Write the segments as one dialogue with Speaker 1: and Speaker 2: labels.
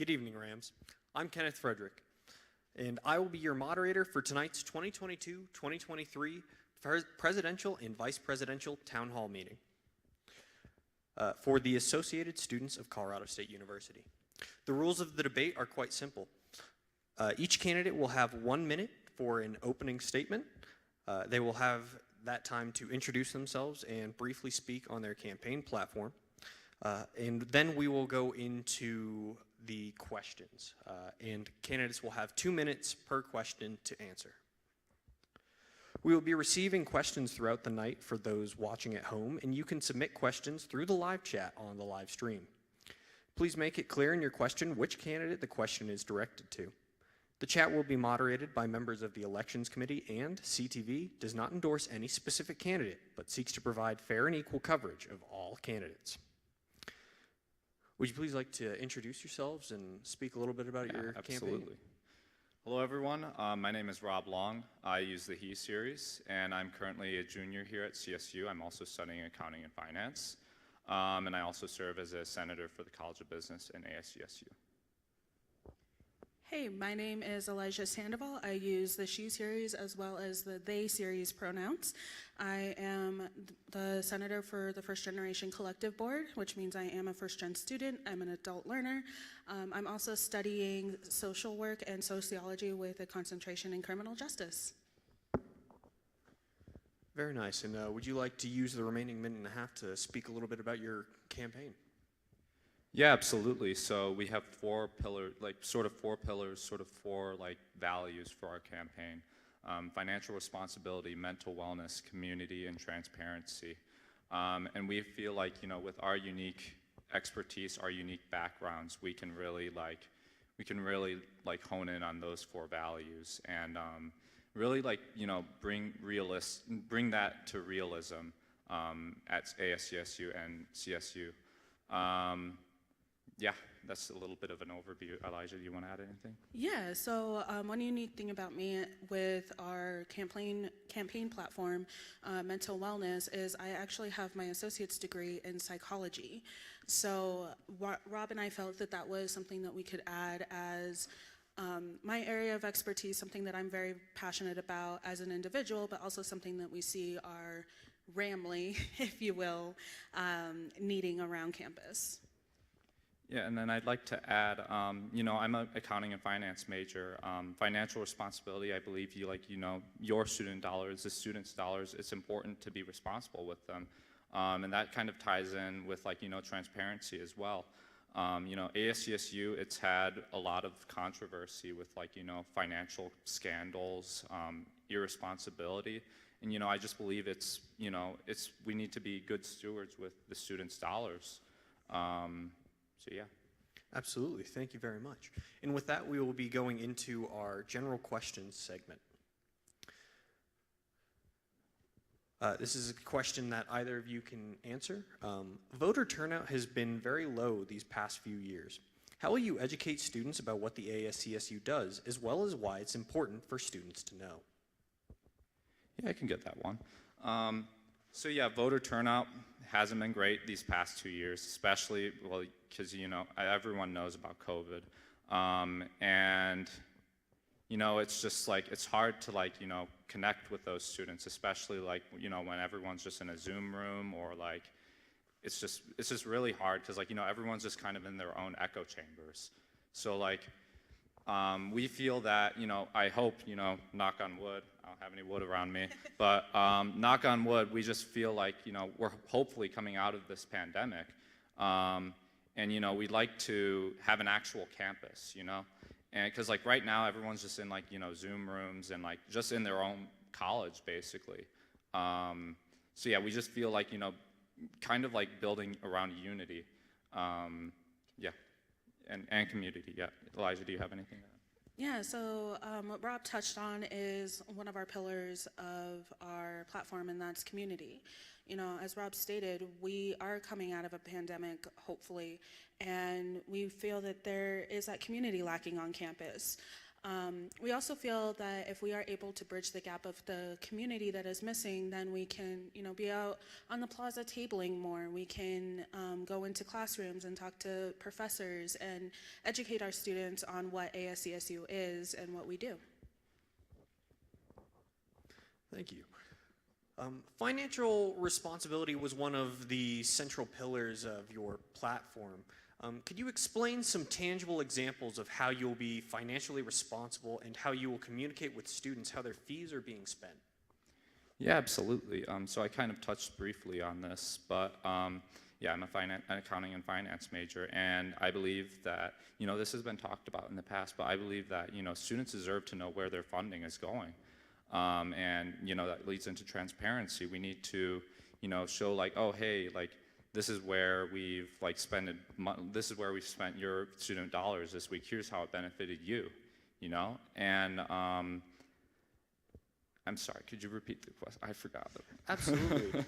Speaker 1: Good evening, Rams. I'm Kenneth Frederick, and I will be your moderator for tonight's 2022-2023 Presidential and Vice Presidential Town Hall meeting for the Associated Students of Colorado State University. The rules of the debate are quite simple. Each candidate will have 1 minute for an opening statement. They will have that time to introduce themselves and briefly speak on their campaign platform. And then we will go into the questions. And candidates will have 2 minutes per question to answer. We will be receiving questions throughout the night for those watching at home, and you can submit questions through the live chat on the live stream. Please make it clear in your question which candidate the question is directed to. The chat will be moderated by members of the Elections Committee, and CTV does not endorse any specific candidate, but seeks to provide fair and equal coverage of all candidates. Would you please like to introduce yourselves and speak a little bit about your campaign?
Speaker 2: Absolutely. Hello, everyone. My name is Rob Long. I use the He series, and I'm currently a junior here at CSU. I'm also studying accounting and finance, and I also serve as a senator for the College of Business and ASCSU.
Speaker 3: Hey, my name is Elijah Sandoval. I use the She series as well as the They series pronouns. I am the senator for the First Generation Collective Board, which means I am a first-gen student. I'm an adult learner. I'm also studying social work and sociology with a concentration in criminal justice.
Speaker 1: Very nice. And would you like to use the remaining minute and a half to speak a little bit about your campaign?
Speaker 2: Yeah, absolutely. So we have four pillars, four values for our campaign. Financial responsibility, mental wellness, community, and transparency. And we feel like, with our unique expertise, our unique backgrounds, we can really hone in on those four values and really bring that to realism at ASCSU and CSU. Yeah, that's a little bit of an overview. Elijah, do you want to add anything?
Speaker 3: Yeah, so one unique thing about me with our campaign platform, mental wellness, is I actually have my associate's degree in psychology. So Rob and I felt that that was something that we could add as my area of expertise, something that I'm very passionate about as an individual, but also something that we see our Ramley, if you will, needing around campus.
Speaker 2: Yeah, and then I'd like to add, I'm an accounting and finance major. Financial responsibility, I believe your student dollars, the students' dollars, it's important to be responsible with them. And that kind of ties in with transparency as well. ASCSU, it's had a lot of controversy with financial scandals, irresponsibility. And I just believe we need to be good stewards with the students' dollars. So yeah.
Speaker 1: Absolutely, thank you very much. And with that, we will be going into our general questions segment. This is a question that either of you can answer. Voter turnout has been very low these past few years. How will you educate students about what the ASCSU does, as well as why it's important for students to know?
Speaker 2: Yeah, I can get that one. So yeah, voter turnout hasn't been great these past 2 years, especially, because, everyone knows about COVID. And, it's just it's hard to connect with those students, especially when everyone's just in a Zoom room or it's just really hard because everyone's just kind of in their own echo chambers. So we feel that, I hope, knock on wood, I don't have any wood around me, but knock on wood, we just feel we're hopefully coming out of this pandemic. And, we'd like to have an actual campus, and because right now everyone's just in Zoom rooms and just in their own college, basically. So yeah, we just feel kind of building around unity. Yeah. And community, yeah. Elijah, do you have anything to add?
Speaker 3: Yeah, so what Rob touched on is one of our pillars of our platform, and that's community. As Rob stated, we are coming out of a pandemic, hopefully, and we feel that there is that community lacking on campus. We also feel that if we are able to bridge the gap of the community that is missing, then we can, be out on the plaza tabling more. We can go into classrooms and talk to professors and educate our students on what ASCSU is and what we do.
Speaker 1: Thank you. Financial responsibility was one of the central pillars of your platform. Could you explain some tangible examples of how you'll be financially responsible and how you will communicate with students how their fees are being spent?
Speaker 2: Yeah, absolutely. So I kind of touched briefly on this, but yeah, I'm an accounting and finance major, and I believe that, this has been talked about in the past, but I believe that, students deserve to know where their funding is going. And, that leads into transparency. We need to, show like, oh, hey, like, this is where we've this is where we've spent your student dollars this week. Here's how it benefited you, And I'm sorry, could you repeat the question? I forgot.
Speaker 1: Absolutely.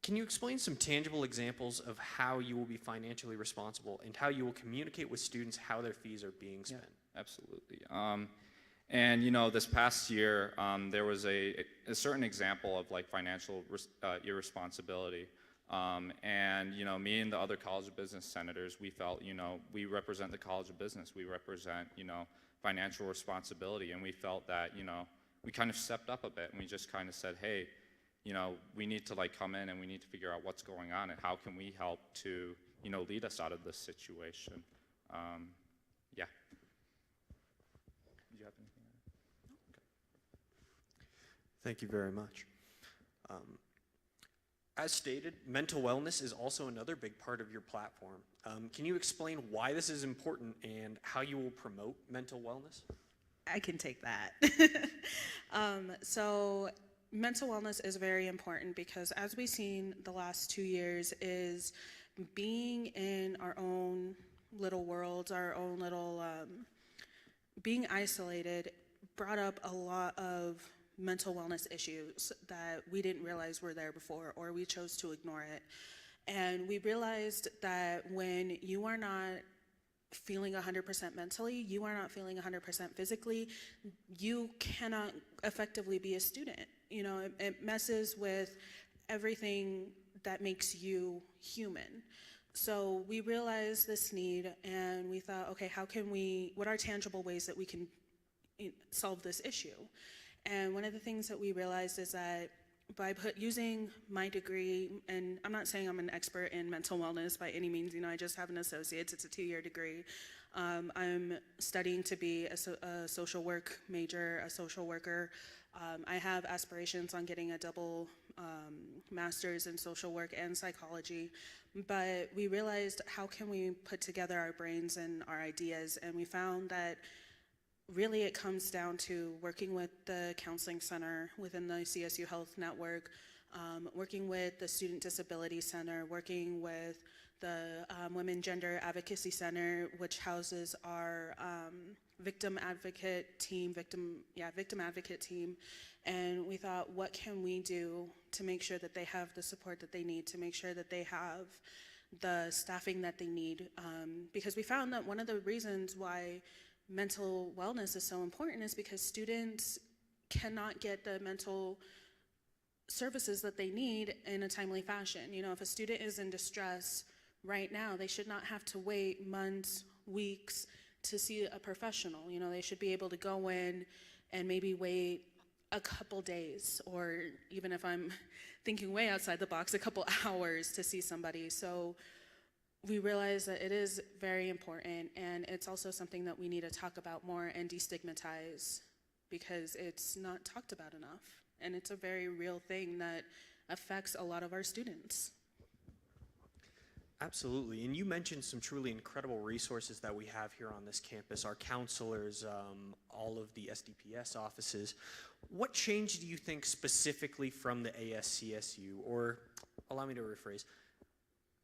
Speaker 1: Can you explain some tangible examples of how you will be financially responsible and how you will communicate with students how their fees are being spent?
Speaker 2: Yeah, absolutely. And this past year, there was a certain example of like financial irresponsibility. And me and the other College of Business senators, we felt, we represent the College of Business. We represent, financial responsibility. And we felt that, we kind of stepped up a bit and we just kind of said, hey, we need to like come in and we need to figure out what's going on and how can we help to, lead us out of this situation. Yeah. Did you have anything? Okay.
Speaker 1: Thank you very much. As stated, mental wellness is also another big part of your platform. Can you explain why this is important and how you will promote mental wellness?
Speaker 3: I can take that. So mental wellness is very important because as we've seen the last 2 years is being in our own little worlds, our own little, being isolated brought up a lot of mental wellness issues that we didn't realize were there before, or we chose to ignore it. And we realized that when you are not feeling 100% mentally, you are not feeling 100% physically, you cannot effectively be a student. It messes with everything that makes you human. So we realized this need and we thought, okay, what are tangible ways that we can solve this issue? And one of the things that we realized is that by using my degree, and I'm not saying I'm an expert in mental wellness by any means, I just have an associate's, it's a 2-year degree. I'm studying to be a social work major, a social worker. I have aspirations on getting a double master's in social work and psychology, but we realized how can we put together our brains and our ideas, and we found that really it comes down to working with the counseling center within the CSU Health Network, working with the Student Disability Center, working with the Women Gender Advocacy Center, which houses our victim advocate team, and we thought, what can we do to make sure that they have the support that they need, to make sure that they have the staffing that they need, because we found that one of the reasons why mental wellness is so important is because students cannot get the mental services that they need in a timely fashion. If a student is in distress right now, they should not have to wait months, weeks to see a professional. They should be able to go in and maybe wait a couple days, or even if I'm thinking way outside the box, a couple hours to see somebody. So we realize that it is very important, and it's also something that we need to talk about more and destigmatize because it's not talked about enough, and it's a very real thing that affects a lot of our students.
Speaker 1: Absolutely, and you mentioned some truly incredible resources that we have here on this campus, our counselors, all of the SDPS offices. What change do you think specifically from the ASCSU, or allow me to rephrase,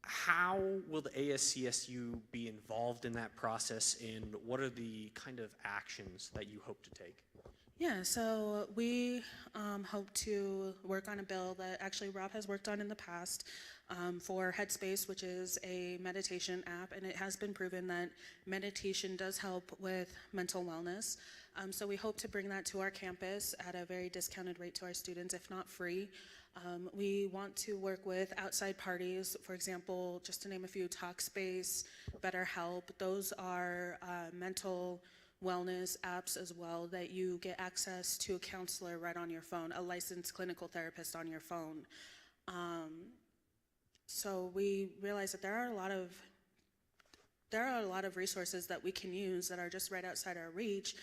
Speaker 1: how will the ASCSU be involved in that process, and what are the kind of actions that you hope to take?
Speaker 3: Yeah, so we hope to work on a bill that actually Rob has worked on in the past for Headspace, which is a meditation app, and it has been proven that meditation does help with mental wellness. So we hope to bring that to our campus at a very discounted rate to our students, if not free. We want to work with outside parties, for example, just to name a few, Talkspace, BetterHelp. Those are mental wellness apps as well that you get access to a counselor right on your phone, a licensed clinical therapist on your phone. So we realize that there are a lot of resources that we can use that are just right outside our reach.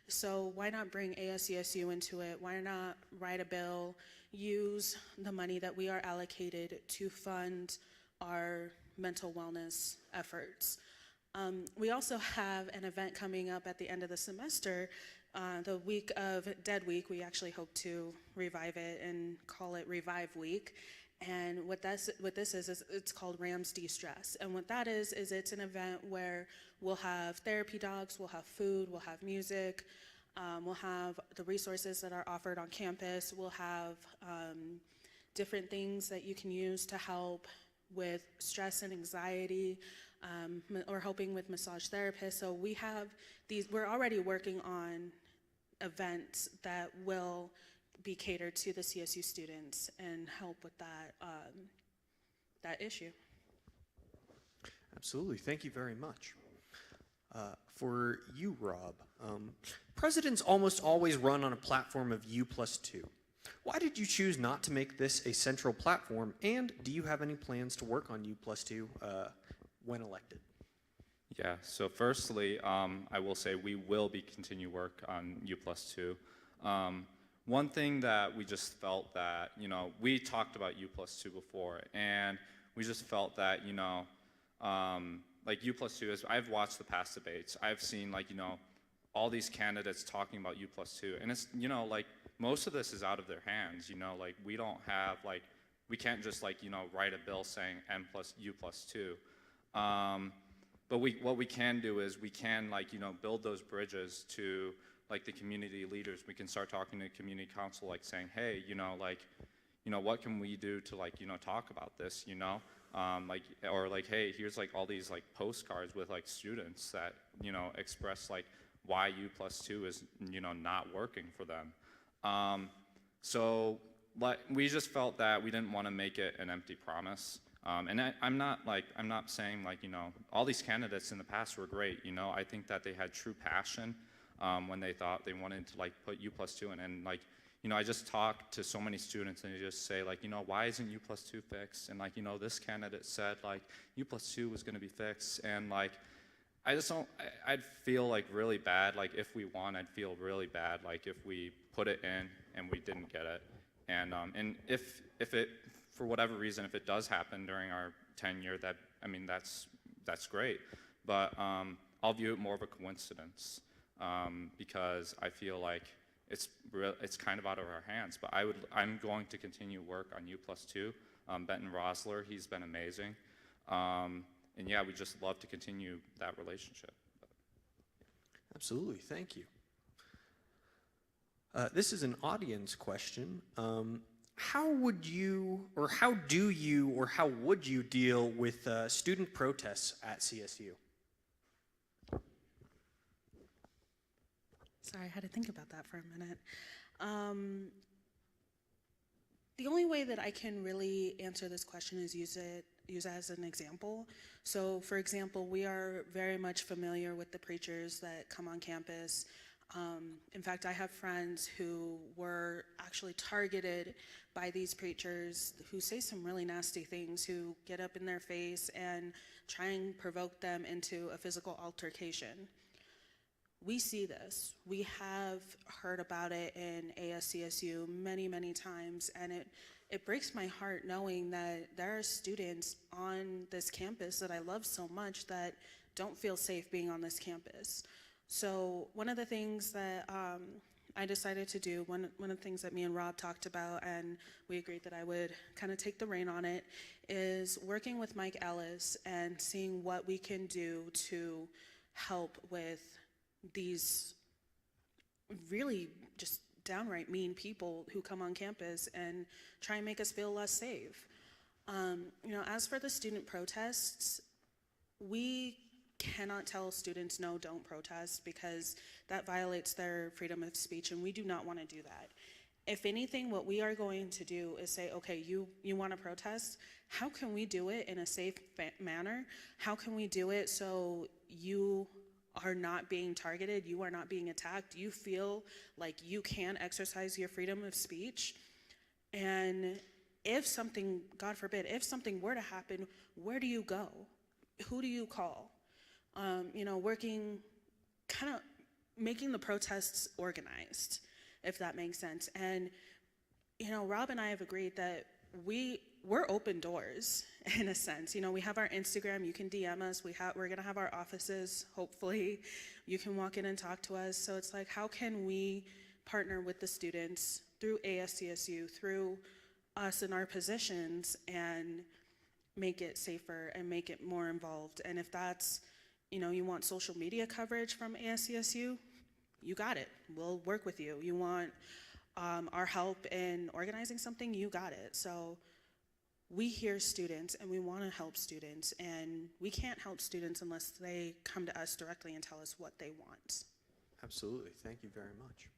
Speaker 3: So why not bring ASCSU into it? Why not write a bill, use the money that we are allocated to fund our mental wellness efforts? We also have an event coming up at the end of the semester, the week of Dead Week. We actually hope to revive it and call it Revive Week. And what this is it's called Rams De-Stress. And what that is it's an event where we'll have therapy dogs, we'll have food, we'll have music, we'll have the resources that are offered on campus, we'll have different things that you can use to help with stress and anxiety, or helping with massage therapists. So we're already working on events that will be catered to the CSU students and help with that issue.
Speaker 1: Absolutely, thank you very much. For you, Rob, presidents almost always run on a platform of U+2. Why did you choose not to make this a central platform, and do you have any plans to work on U+2 when elected?
Speaker 2: Yeah, so firstly, I will say we will continue work on U+2. One thing that we just felt that, we talked about U+2 before, and we just felt that, like U+2 is, I've watched the past debates. I've seen, all these candidates talking about U+2, and it's, like, most of this is out of their hands, like, we don't have, we can't just, write a bill saying U+2. But what we can do is we can, build those bridges to, the community leaders. We can start talking to community council, saying, hey, what can we do to, talk about this, or hey, here's, all these, postcards with, students that, express, why U+2 is, not working for them. So, we just felt that we didn't want to make it an empty promise. And I'm not saying all these candidates in the past were great. I think that they had true passion when they thought they wanted to put U+2 in. And I just talked to so many students and they just say why isn't U+2 fixed? And this candidate said U+2 was going to be fixed. And I just don't. I'd feel really bad. If we won, I'd feel really bad. If we put it in and we didn't get it. And if it, for whatever reason, if it does happen during our tenure, that's great. But I'll view it more of a coincidence because I feel it's kind of out of our hands. But I'm going to continue work on U+2. Benton Rosler, he's been amazing. And yeah, we just love to continue that relationship.
Speaker 1: Absolutely, thank you. This is an audience question. How would you, or how do you, or how would you deal with student protests at CSU?
Speaker 3: Sorry, I had to think about that for a minute. The only way that I can really answer this question is use it as an example. So, for example, we are very much familiar with the preachers that come on campus. In fact, I have friends who were actually targeted by these preachers who say some really nasty things, who get up in their face and try and provoke them into a physical altercation. We see this. We have heard about it in ASCSU many, many times, and it breaks my heart knowing that there are students on this campus that I love so much that don't feel safe being on this campus. So one of the things that I decided to do, one of the things that me and Rob talked about, and we agreed that I would kind of take the reign on it, is working with Mike Ellis and seeing what we can do to help with these really just downright mean people who come on campus and try and make us feel less safe. As for the student protests, we cannot tell students, no, don't protest, because that violates their freedom of speech, and we do not want to do that. If anything, what we are going to do is say, okay, you want to protest? How can we do it in a safe manner? How can we do it so you are not being targeted, you are not being attacked, you feel like you can exercise your freedom of speech? And if something, God forbid, if something were to happen, where do you go? Who do you call? Working, kind of making the protests organized, if that makes sense. And, Rob and I have agreed that we're open doors in a sense. We have our Instagram, you can DM us, we're gonna have our offices, hopefully. You can walk in and talk to us. So it's like, how can we partner with the students through ASCSU, through us in our positions, and make it safer and make it more involved? And if that's, you want social media coverage from ASCSU, you got it. We'll work with you. You want our help in organizing something, you got it. So we hear students and we want to help students, and we can't help students unless they come to us directly and tell us what they want.
Speaker 1: Absolutely. Thank you very much.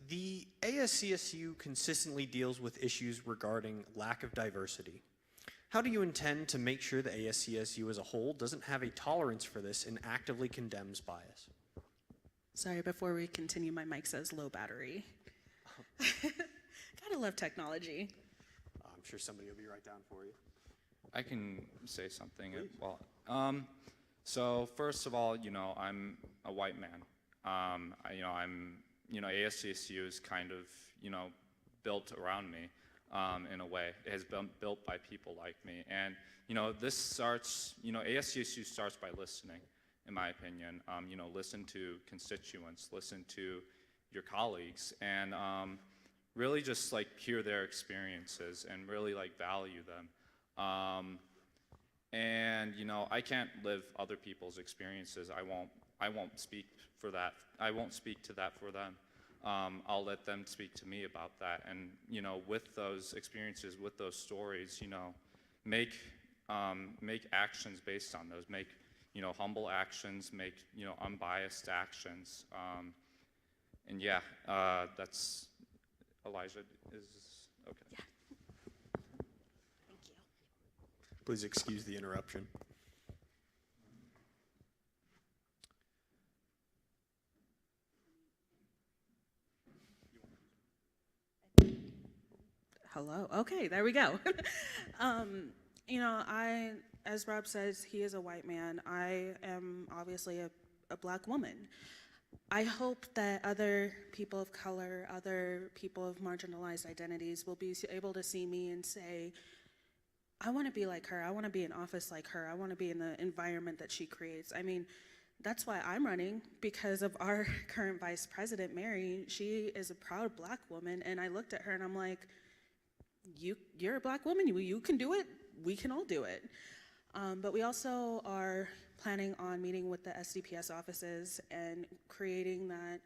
Speaker 1: The ASCSU consistently deals with issues regarding lack of diversity. How do you intend to make sure the ASCSU as a whole doesn't have a tolerance for this and actively condemns bias?
Speaker 3: Sorry, before we continue, my mic says low battery. Gotta love technology.
Speaker 1: I'm sure somebody will be right down for you.
Speaker 2: I can say something as
Speaker 1: Please.
Speaker 2: well. So first of all, I'm a white man. ASCSU is kind of, built around me in a way. It has been built by people like me. And, this starts, ASCSU starts by listening, in my opinion. Listen to constituents, listen to your colleagues, and really just hear their experiences and really value them. And I can't live other people's experiences. I won't speak for that. I won't speak to that for them. I'll let them speak to me about that. And with those experiences, with those stories, make actions based on those. Make humble actions. Make unbiased actions. And yeah, that's Elijah is okay.
Speaker 3: Yeah. Thank you.
Speaker 1: Please excuse the interruption.
Speaker 3: Hello. Okay, there we go. As Rob says, he is a white man. I am obviously a black woman. I hope that other people of color, other people of marginalized identities will be able to see me and say, I want to be like her. I want to be in office like her. I want to be in the environment that she creates. I mean, that's why I'm running, because of our current vice president, Mary. She is a proud black woman, and I looked at her and I'm like, you're a black woman. You can do it. We can all do it. But we also are planning on meeting with the SDPS offices and creating that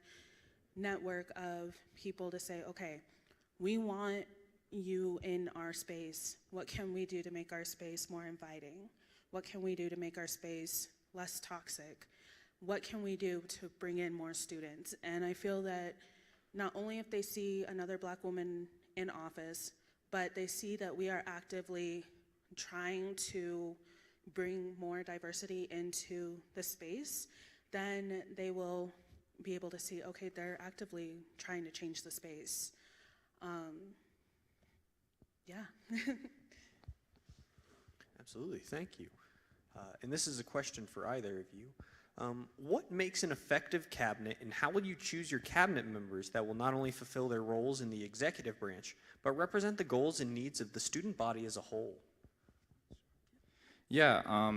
Speaker 3: network of people to say, okay, we want you in our space. What can we do to make our space more inviting? What can we do to make our space less toxic? What can we do to bring in more students? And I feel that not only if they see another black woman in office, but they see that we are actively trying to bring more diversity into the space, then they will be able to see, okay, they're actively trying to change the space. Yeah.
Speaker 1: Absolutely, thank you. And this is a question for either of you. What makes an effective cabinet, and how will you choose your cabinet members that will not only fulfill their roles in the executive branch, but represent the goals and needs of the student body as a whole?
Speaker 2: Yeah,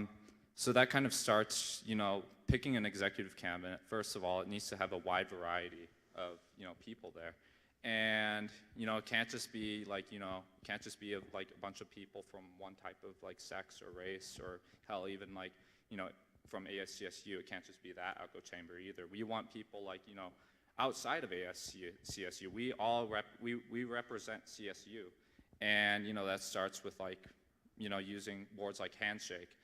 Speaker 2: so that kind of starts, picking an executive cabinet. First of all, it needs to have a wide variety of, people there. And, it can't just be a bunch of people from one type of sex or race, or hell, even from ASCSU. It can't just be that echo chamber either. We want people outside of CSU. We all we represent CSU, and that starts with like using boards like Handshake.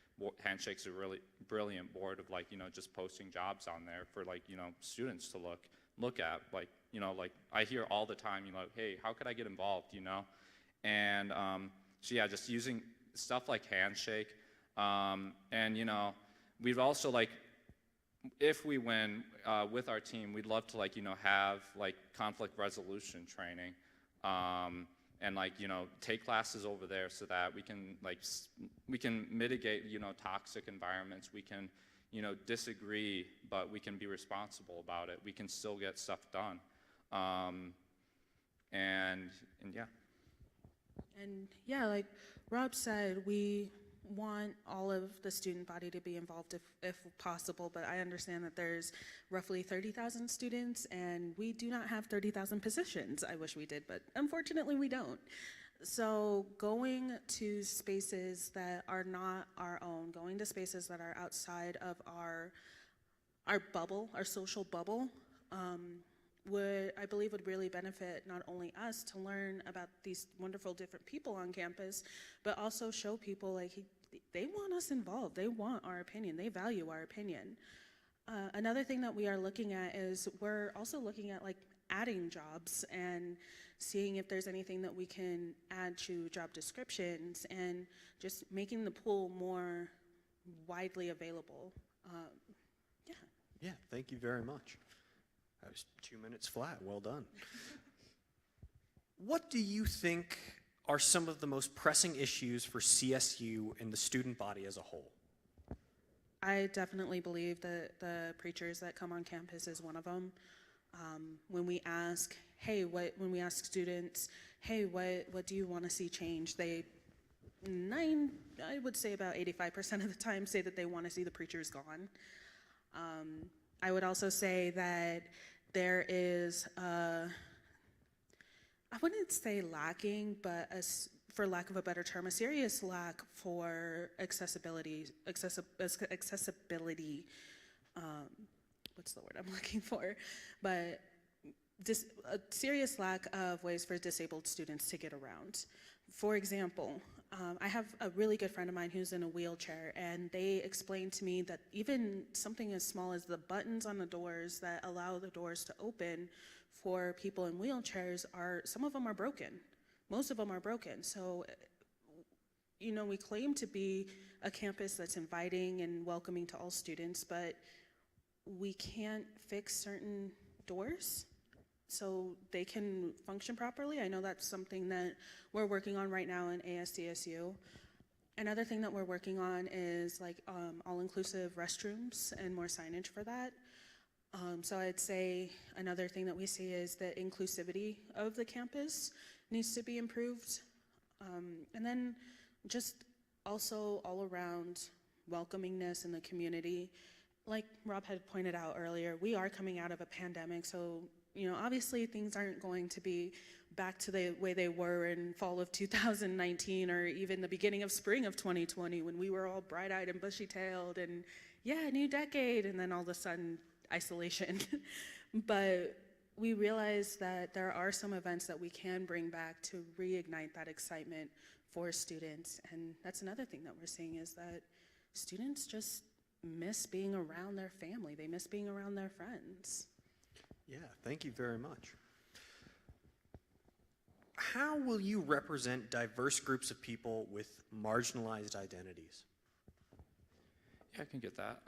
Speaker 2: Handshake's a really brilliant board of like just posting jobs on there for like students to look at, like like I hear all the time hey, how could I get involved, and so yeah, just using stuff like Handshake, and we'd also like, if we win with our team, we'd love to like have like conflict resolution training, and like take classes over there so that we can mitigate toxic environments. We can disagree, but we can be responsible about it. We can still get stuff done, and yeah.
Speaker 3: And yeah, like Rob said, we want all of the student body to be involved if possible, but I understand that there's roughly 30,000 students and we do not have 30,000 positions. I wish we did, but unfortunately we don't. So going to spaces that are not our own, going to spaces that are outside of our bubble, our social bubble, I believe would really benefit not only us to learn about these wonderful different people on campus, but also show people like they want us involved. They want our opinion. They value our opinion. Another thing that we are looking at is we're also looking at like adding jobs and seeing if there's anything that we can add to job descriptions and just making the pool more widely available. Yeah.
Speaker 1: Yeah, thank you very much. That was 2 minutes flat. Well done. What do you think are some of the most pressing issues for CSU and the student body as a whole?
Speaker 3: I definitely believe that the preachers that come on campus is one of them. When we ask, when we ask students, hey, what do you want to see change? I would say about 85% of the time say that they want to see the preachers gone. I would also say that there is, I wouldn't say lacking, but for lack of a better term, a serious lack for accessibility, what's the word I'm looking for? But a serious lack of ways for disabled students to get around. For example, I have a really good friend of mine who's in a wheelchair, and they explained to me that even something as small as the buttons on the doors that allow the doors to open for people in wheelchairs some of them are broken. Most of them are broken. So, we claim to be a campus that's inviting and welcoming to all students, but we can't fix certain doors so they can function properly. I know that's something that we're working on right now in ASCSU. Another thing that we're working on is like all-inclusive restrooms and more signage for that. So I'd say another thing that we see is the inclusivity of the campus needs to be improved. And then just also all around welcomingness in the community. Like Rob had pointed out earlier, we are coming out of a pandemic, so obviously things aren't going to be back to the way they were in fall of 2019 or even the beginning of spring of 2020 when we were all bright-eyed and bushy-tailed and yeah, new decade, and then all of a sudden isolation. But we realize that there are some events that we can bring back to reignite that excitement for students, and that's another thing that we're seeing is that students just miss being around their family. They miss being around their friends.
Speaker 1: Yeah, thank you very much. How will you represent diverse groups of people with marginalized identities?
Speaker 2: Yeah, I can get that.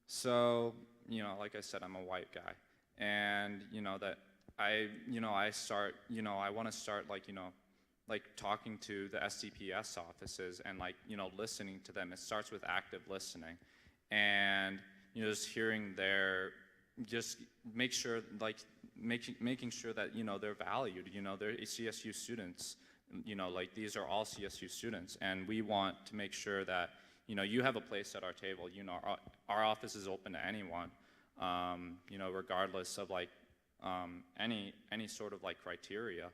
Speaker 2: So, like I said, I'm a white guy, and that I want to start like talking to the SCPS offices and listening to them. It starts with active listening, and just hearing just make sure making sure that they're valued. They're CSU students. These are all CSU students, and we want to make sure that you have a place at our table. Our office is open to anyone, regardless of any sort of criteria.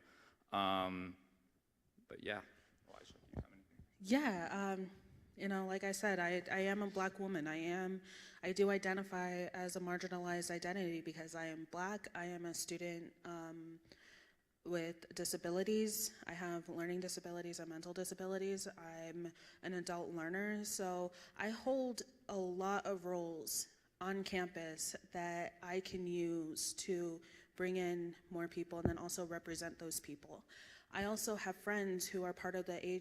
Speaker 2: But yeah, Elijah, do you have anything?
Speaker 3: Yeah, You know, like I said, I am a Black woman. I do identify as a marginalized identity because I am Black. I am a student with disabilities. I have learning disabilities and mental disabilities. I'm an adult learner, so I hold a lot of roles on campus that I can use to bring in more people and then also represent those people. I also have friends who are part of the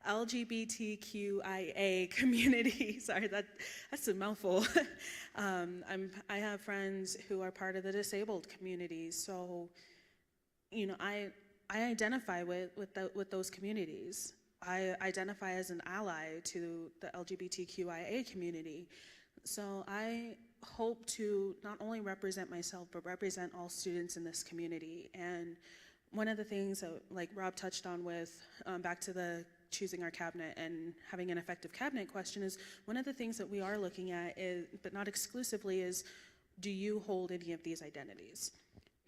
Speaker 3: LGBTQIA community. Sorry, that's a mouthful. I have friends who are part of the disabled community. So, you know, I identify with those communities. I identify as an ally to the LGBTQIA community. So I hope to not only represent myself, but represent all students in this community. And one of the things that, like Rob touched on with, back to the choosing our cabinet and having an effective cabinet question, is one of the things that we are looking at is, but not exclusively, is do you hold any of these identities?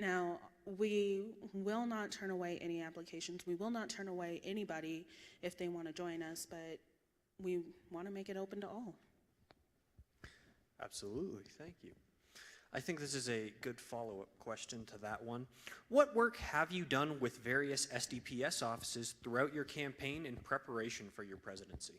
Speaker 3: Now, we will not turn away any applications. We will not turn away anybody if they want to join us, but we want to make it open to all.
Speaker 1: Absolutely, thank you. I think this is a good follow-up question to that one. What work have you done with various SDPS offices throughout your campaign in preparation for your presidency?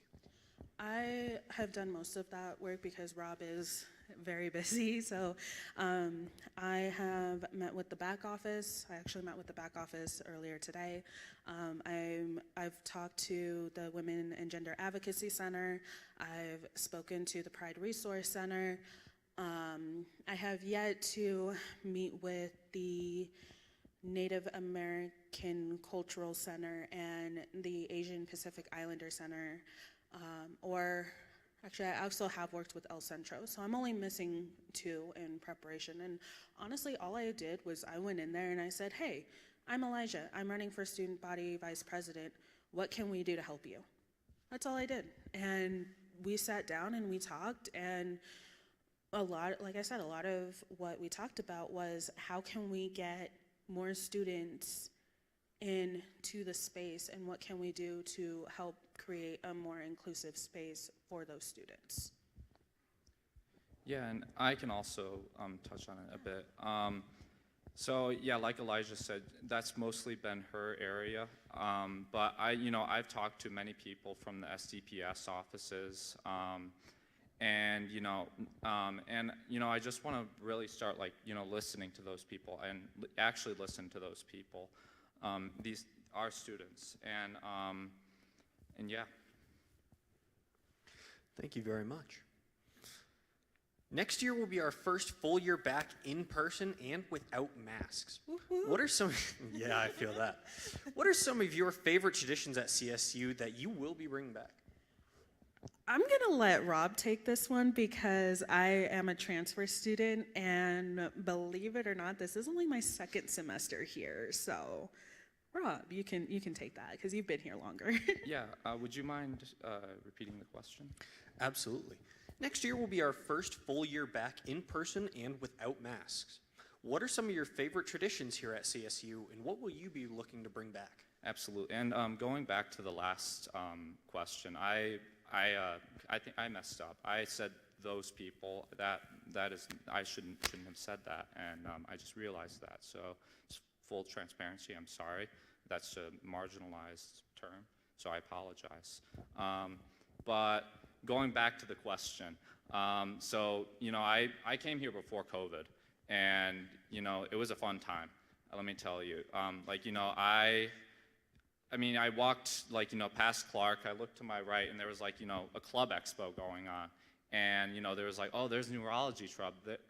Speaker 3: I have done most of that work because Rob is very busy. So I have met with the back office. I actually met with the back office earlier today. I've talked to the Women and Gender Advocacy Center. I've spoken to the Pride Resource Center. I have yet to meet with the Native American Cultural Center and the Asian Pacific Islander Center, actually, I also have worked with El Centro, so I'm only missing 2 in preparation. And honestly, all I did was I went in there and I said, hey, I'm Elijah. I'm running for student body vice president. What can we do to help you? That's all I did. And we sat down and we talked, and like I said, a lot of what we talked about was how can we get more students into the space, and what can we do to help create a more inclusive space for those students.
Speaker 2: Yeah, and I can also touch on it a bit. So yeah, like Elijah said, that's mostly been her area. But I've talked to many people from the SDPS offices, and I just want to really start listening to those people and actually listen to those people. These are students, and yeah.
Speaker 1: Thank you very much. Next year will be our first full year back in person and without masks.
Speaker 3: Woo-hoo.
Speaker 1: What are some, yeah, I feel that. What are some of your favorite traditions at CSU that you will be bringing back?
Speaker 3: I'm gonna let Rob take this one because I am a transfer student, and believe it or not, this is only my 2nd semester here. So, Rob, you can take that because you've been here longer.
Speaker 2: Yeah, would you mind repeating the question?
Speaker 1: Absolutely. Next year will be our first full year back in person and without masks. What are some of your favorite traditions here at CSU, and what will you be looking to bring back?
Speaker 2: Absolutely, and going back to the last question, I think I messed up. I said those people. That is, I shouldn't have said that, and I just realized that. So, full transparency, I'm sorry. That's a marginalized term, so I apologize. But going back to the question, I came here before COVID, and it was a fun time. Let me tell you, I walked past Clark. I looked to my right, and there was a club expo going on, and there was there's neurology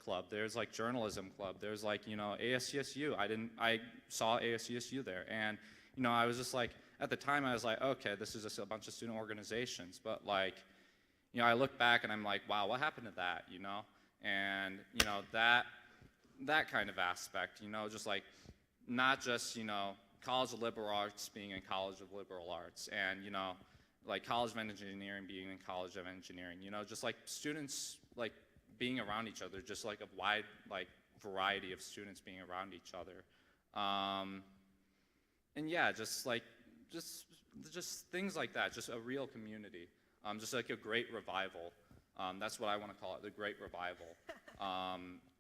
Speaker 2: club. There's journalism club. There's ASCSU. I saw ASCSU there, and I was just at the time I was okay, this is just a bunch of student organizations, but I look back and I'm wow, what happened to that? And that kind of aspect, just not just College of Liberal Arts being in College of Liberal Arts, and College of Engineering being in College of Engineering, just students being around each other, just a wide variety of students being around each other, and yeah, just just things like that, just a real community, just like a great revival. That's what I want to call it, the great revival.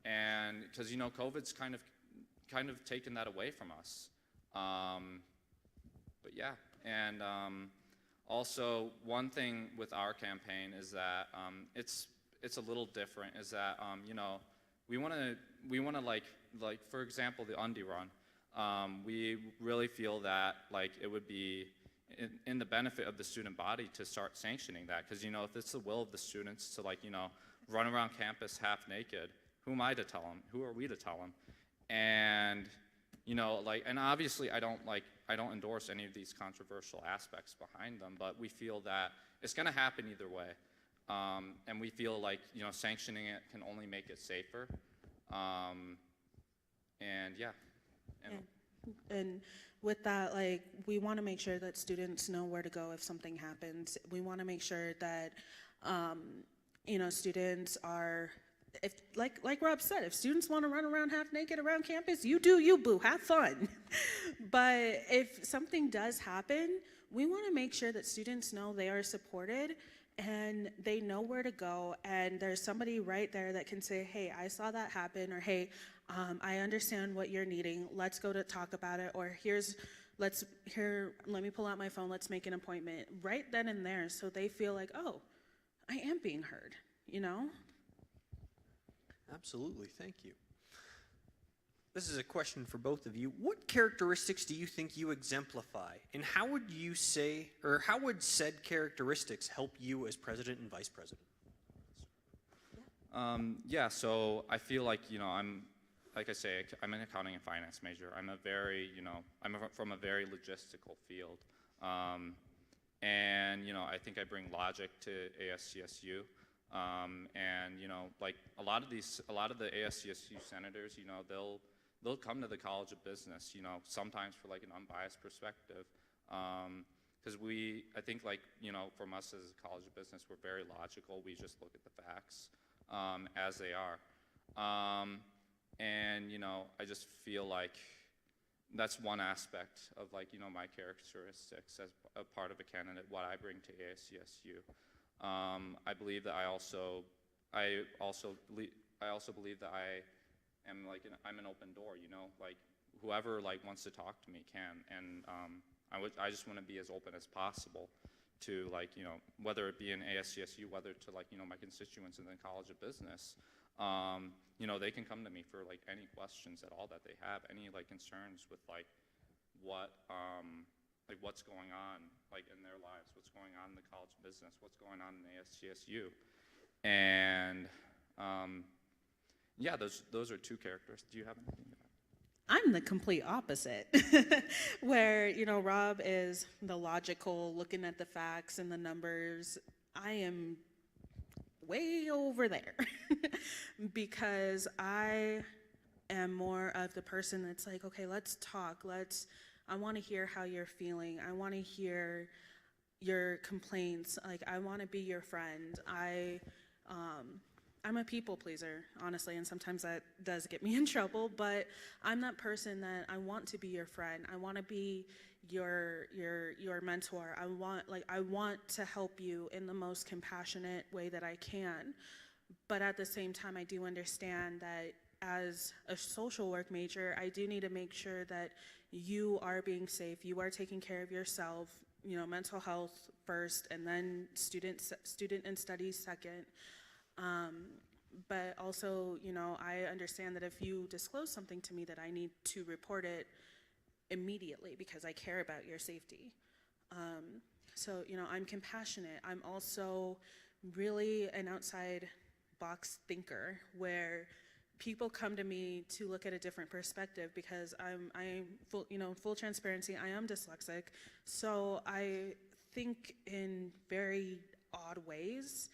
Speaker 2: And because, you know, COVID's kind of taken that away from us. But yeah, and also one thing with our campaign is that it's a little different, is that, you know, we want to like for example, the Undie Run. We really feel that like it would be in the benefit of the student body to start sanctioning that, because, you know, if it's the will of the students to, like, you know, run around campus half naked, who am I to tell them? Who are we to tell them? And, you know, like, and obviously I don't endorse any of these controversial aspects behind them, but we feel that it's going to happen either way. And we feel like, you know, sanctioning it can only make it safer. And yeah.
Speaker 3: And with that, like, we want to make sure that students know where to go if something happens. We want to make sure that, you know, students are, if like Rob said, if students want to run around half naked around campus, you do you, boo, have fun. But if something does happen, we want to make sure that students know they are supported and they know where to go, and there's somebody right there that can say, hey, I saw that happen, or hey, I understand what you're needing, let's go to talk about it, or let me pull out my phone, let's make an appointment, right then and there, so they feel like, oh, I am being heard, you know?
Speaker 1: Absolutely, thank you. This is a question for both of you. What characteristics do you think you exemplify, and how would you say, or how would said characteristics help you as president and vice president?
Speaker 2: Yeah, so I feel like, you know, like I say, I'm an accounting and finance major. I'm from a very logistical field. And, you know, I think I bring logic to ASCSU. And, you know, like a lot of the ASCSU senators, you know, they'll come to the College of Business, you know, sometimes for like an unbiased perspective. Because I think, like, you know, from us as a College of Business, we're very logical. We just look at the facts as they are. And, you know, I just feel like that's one aspect of, like, you know, my characteristics as a part of a candidate, what I bring to ASCSU. I believe that I also believe that I'm an open door, you know, like whoever like wants to talk to me can, and I just want to be as open as possible to, like, you know, whether it be in ASCSU, whether to, like, you know, my constituents in the College of Business, you know, they can come to me for like any questions at all that they have, any like concerns with like what's going on like in their lives, what's going on in the College of Business, what's going on in ASCSU, and yeah, those are two characters. Do you have anything to add?
Speaker 3: I'm the complete opposite, where, you know, Rob is the logical, looking at the facts and the numbers. I am way over there because I am more of the person that's like, okay, let's talk. I want to hear how you're feeling. I want to hear your complaints. Like, I want to be your friend. I'm a people pleaser, honestly, and sometimes that does get me in trouble, but I'm that person that I want to be your friend. I want to be your mentor. I want to help you in the most compassionate way that I can. But at the same time, I do understand that as a social work major, I do need to make sure that you are being safe, you are taking care of yourself, you know, mental health first, and then student and studies second. But also, you know, I understand that if you disclose something to me, that I need to report it immediately because I care about your safety. So, you know, I'm compassionate. I'm also really an outside box thinker, where people come to me to look at a different perspective, because I'm full transparency, I am dyslexic, so I think in very odd ways,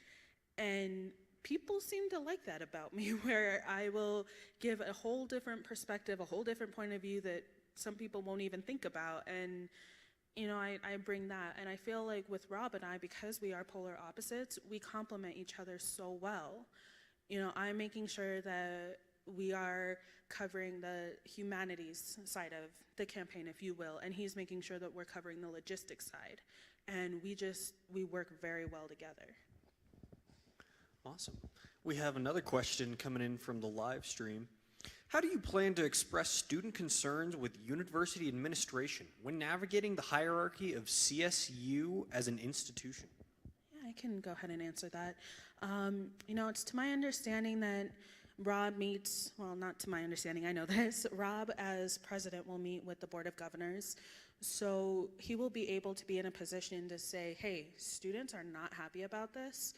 Speaker 3: and people seem to like that about me, where I will give a whole different perspective, a whole different point of view that some people won't even think about, and you know, I bring that. And I feel like with Rob and I, because we are polar opposites, we complement each other so well. You know, I'm making sure that we are covering the humanities side of the campaign, if you will, and he's making sure that we're covering the logistics side. And we work very well together.
Speaker 1: Awesome. We have another question coming in from the live stream. How do you plan to express student concerns with university administration when navigating the hierarchy of CSU as an institution?
Speaker 3: Yeah, I can go ahead and answer that. It's to my understanding that Rob meets, well, not to my understanding, I know this, Rob as president will meet with the Board of Governors. So he will be able to be in a position to say, hey, students are not happy about this.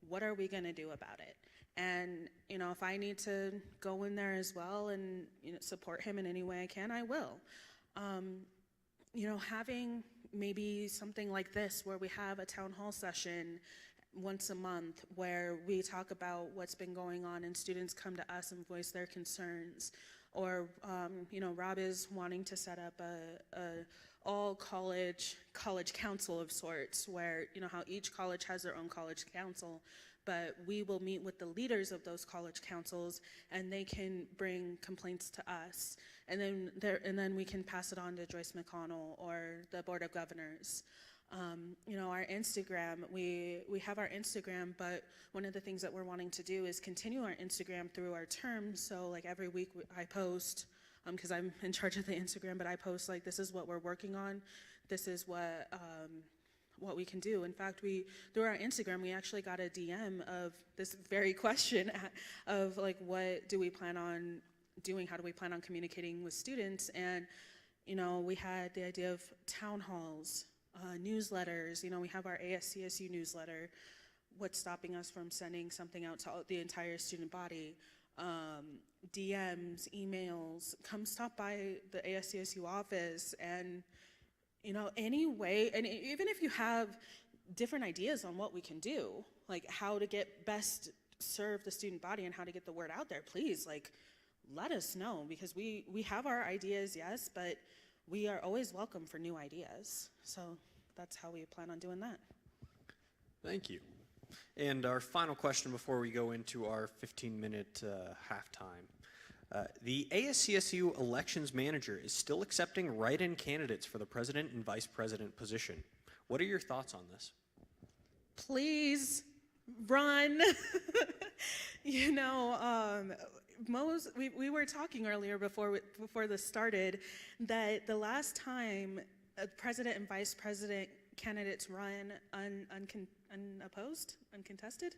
Speaker 3: What are we gonna do about it? And, if I need to go in there as well and, support him in any way I can, I will. Having maybe something like this where we have a town hall session once a month where we talk about what's been going on and students come to us and voice their concerns. Or, Rob is wanting to set up a all college council of sorts where, how each college has their own college council, but we will meet with the leaders of those college councils and they can bring complaints to us. And then we can pass it on to Joyce McConnell or the Board of Governors. Our Instagram, we have our Instagram, but one of the things that we're wanting to do is continue our Instagram through our term. So like every week I post, because I'm in charge of the Instagram, but I post like, this is what we're working on. This is what we can do. In fact, through our Instagram, we actually got a DM of this very question of like, what do we plan on doing? How do we plan on communicating with students? And, we had the idea of town halls, newsletters. We have our ASCSU newsletter. What's stopping us from sending something out to the entire student body? DMs, emails, come stop by the ASCSU office and, any way, and even if you have different ideas on what we can do, like how to get best serve the student body and how to get the word out there, please, like, let us know, because we have our ideas, yes, but we are always welcome for new ideas. So that's how we plan on doing that.
Speaker 1: Thank you. And our final question before we go into our 15-minute halftime. The ASCSU elections manager is still accepting write-in candidates for the president and vice president position. What are your thoughts on this?
Speaker 3: Please run. We were talking earlier before this started that the last time president and vice president candidates run unopposed, uncontested,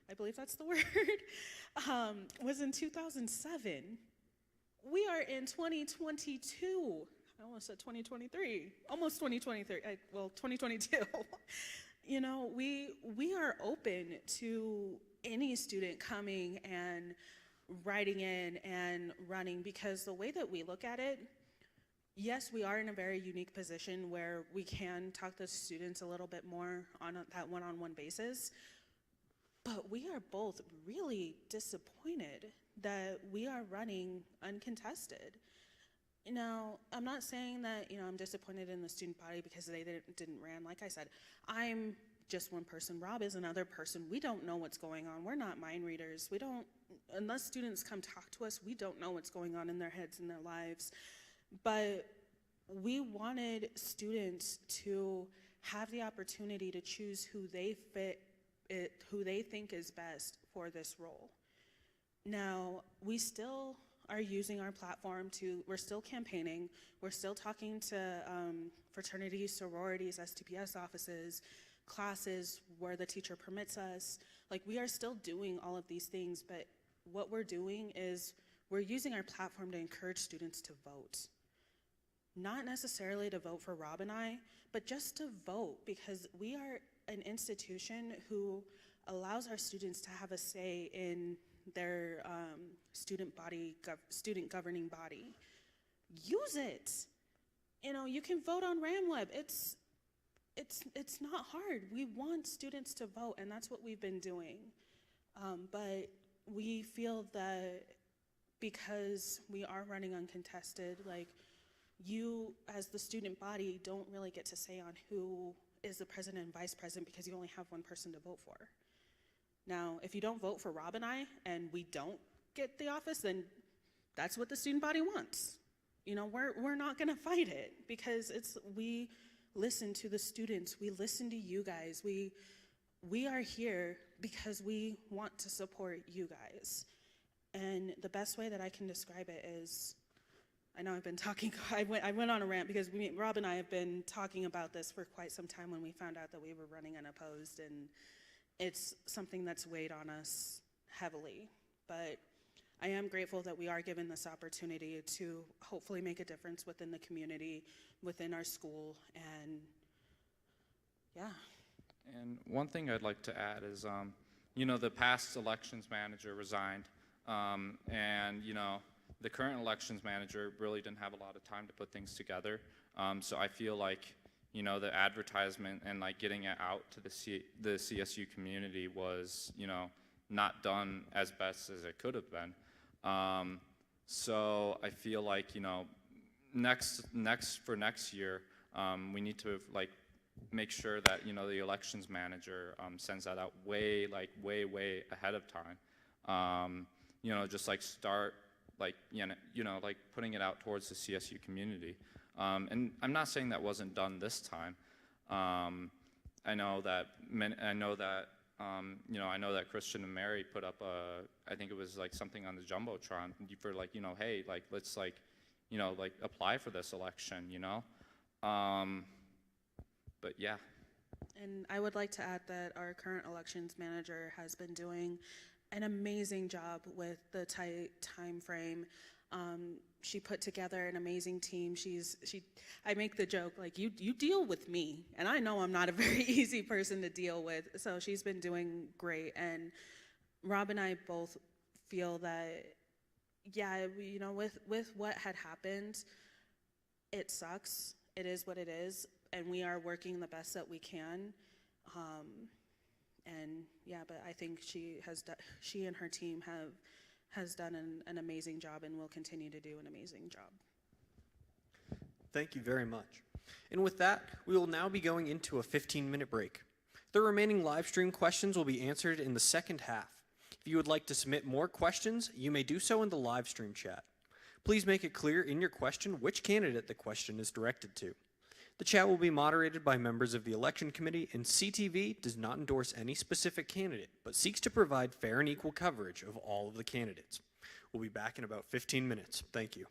Speaker 3: I believe that's the word, was in 2007. We are in 2022. I almost said 2023. Almost 2023. 2022. We are open to any student coming and writing in and running, because the way that we look at it, yes, we are in a very unique position where we can talk to students a little bit more on that one-on-one basis, but we are both really disappointed that we are running uncontested. I'm not saying that, I'm disappointed in the student body because they didn't run. Like I said, I'm just one person. Rob is another person. We don't know what's going on. We're not mind readers. Unless students come talk to us, we don't know what's going on in their heads and their lives. But we wanted students to have the opportunity to choose who they think is best for this role. Now, we still are using our platform we're still campaigning, we're still talking to fraternities, sororities, STPS offices, classes where the teacher permits us. Like, we are still doing all of these things, but what we're doing is we're using our platform to encourage students to vote. Not necessarily to vote for Rob and I, but just to vote, because we are an institution who allows our students to have a say in their student governing body. Use it. You can vote on RamWeb. It's not hard. We want students to vote, and that's what we've been doing. But we feel that because we are running uncontested, like, you as the student body don't really get to say on who is the president and vice president because you only have one person to vote for. Now, if you don't vote for Rob and I, and we don't get the office, then that's what the student body wants. You know, we're not gonna fight it, because we listen to the students, we listen to you guys, we are here because we want to support you guys. And the best way that I can describe it is, I know I've been talking, I went on a rant because Rob and I have been talking about this for quite some time when we found out that we were running unopposed, and it's something that's weighed on us heavily. But I am grateful that we are given this opportunity to hopefully make a difference within the community, within our school, and yeah.
Speaker 2: And one thing I'd like to add is, you know, the past elections manager resigned, and, you know, the current elections manager really didn't have a lot of time to put things together. So I feel like, you know, the advertisement and like getting it out to the CSU community was, you know, not done as best as it could have been. So I feel like, you know, next year, we need to like make sure that, you know, the elections manager sends that out way ahead of time. You know, just like start like, you know, like putting it out towards the CSU community. And I'm not saying that wasn't done this time. I know that you know, I know that Christian and Mary put up I think it was like something on the Jumbotron for like, you know, hey, like, let's like, you know, like apply for this election, you know? But yeah.
Speaker 3: And I would like to add that our current elections manager has been doing an amazing job with the tight time frame. She put together an amazing team. I make the joke, like, you deal with me, and I know I'm not a very easy person to deal with, so she's been doing great. And Rob and I both feel that, yeah, you know, with what had happened, it sucks. It is what it is, and we are working the best that we can. And yeah, but I think she and her team has done an amazing job and will continue to do an amazing job.
Speaker 1: Thank you very much. And with that, we will now be going into a 15-minute break. The remaining live stream questions will be answered in the second half. If you would like to submit more questions, you may do so in the live stream chat. Please make it clear in your question which candidate the question is directed to. The chat will be moderated by members of the election committee, and CTV does not endorse any specific candidate, but seeks to provide fair and equal coverage of all of the candidates. We'll be back in about 15 minutes. Thank you.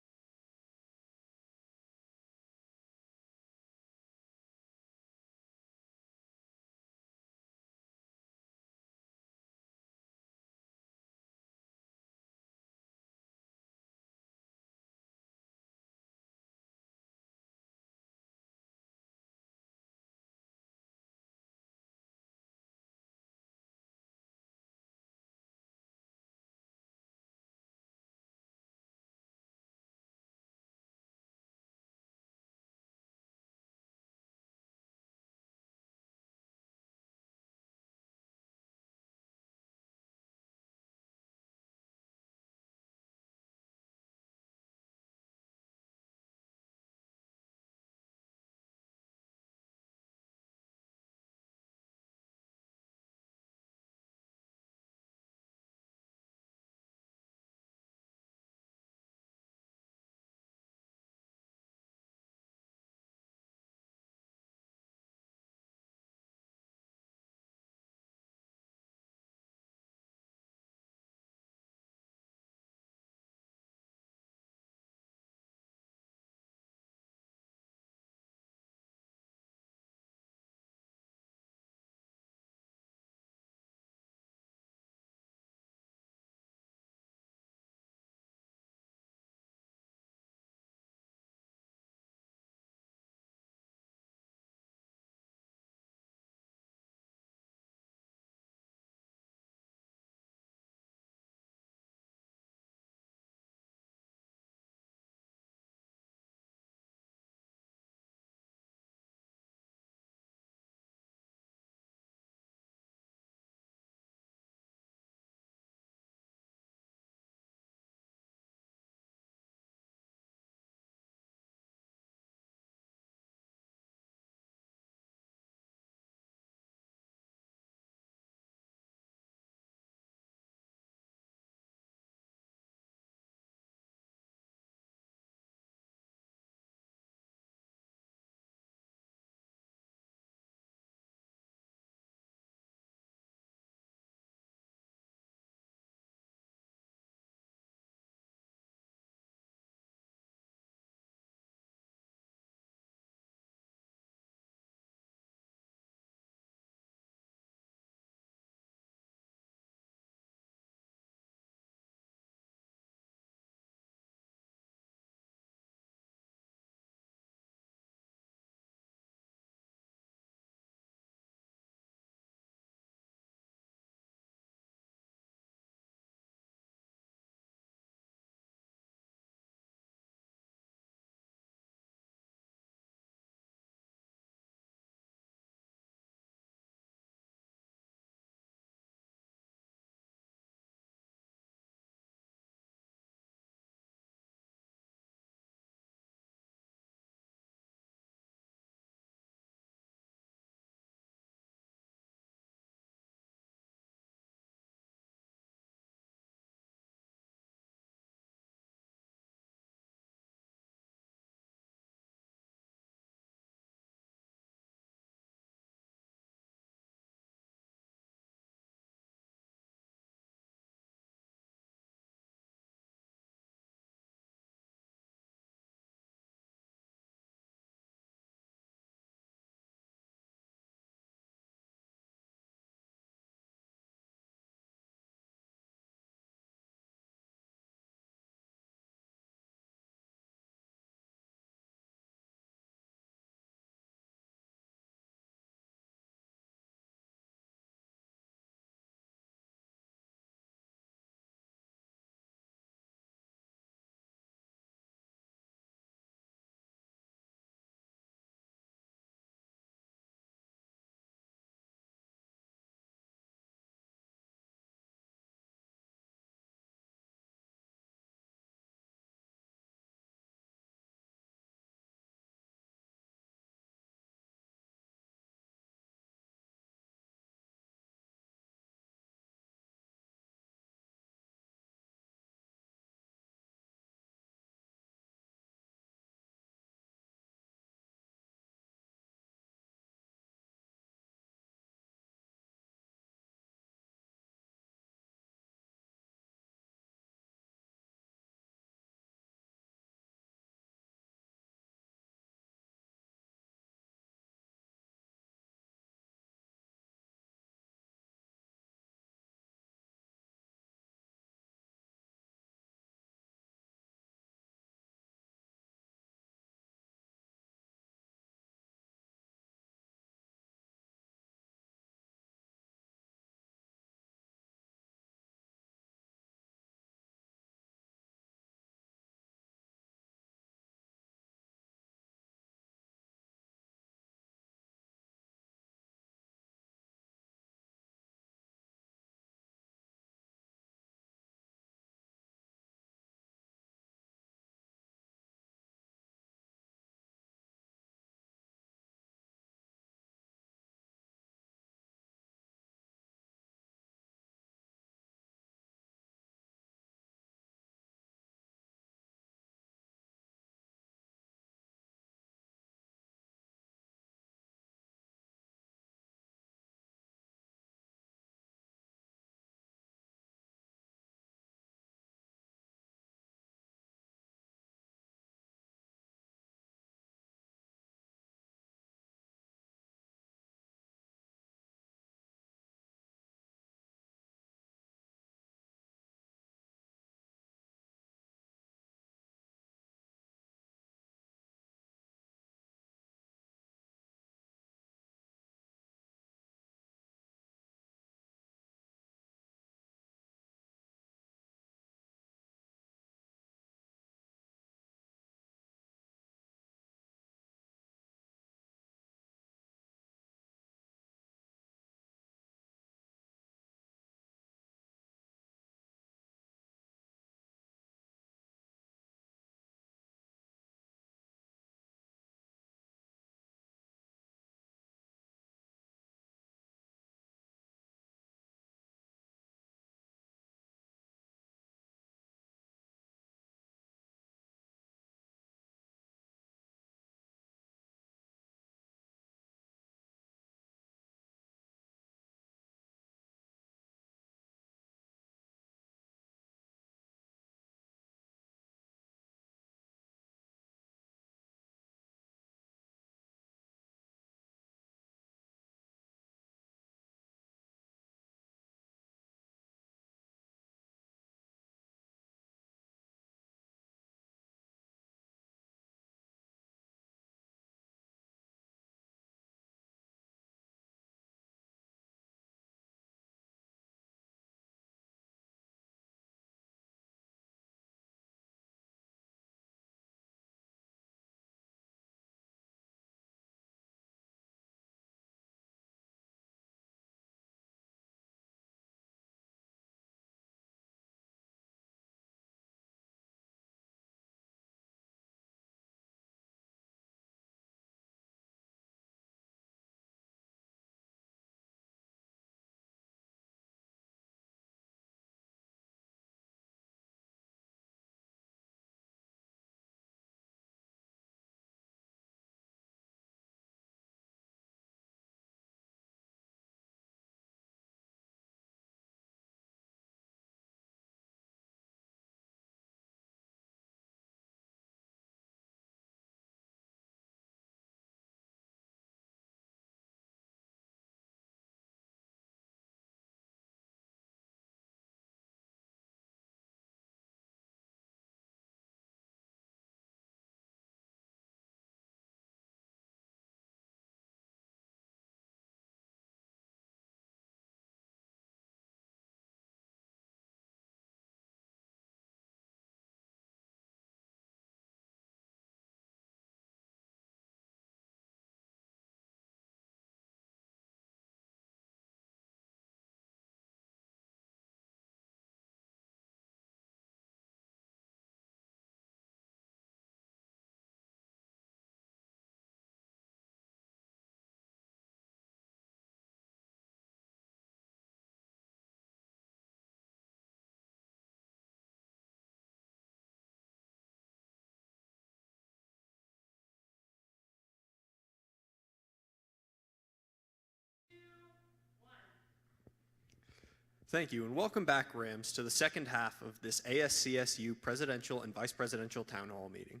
Speaker 1: Thank you, and welcome back, Rams, to the second half of this ASCSU Presidential and Vice Presidential Town Hall meeting.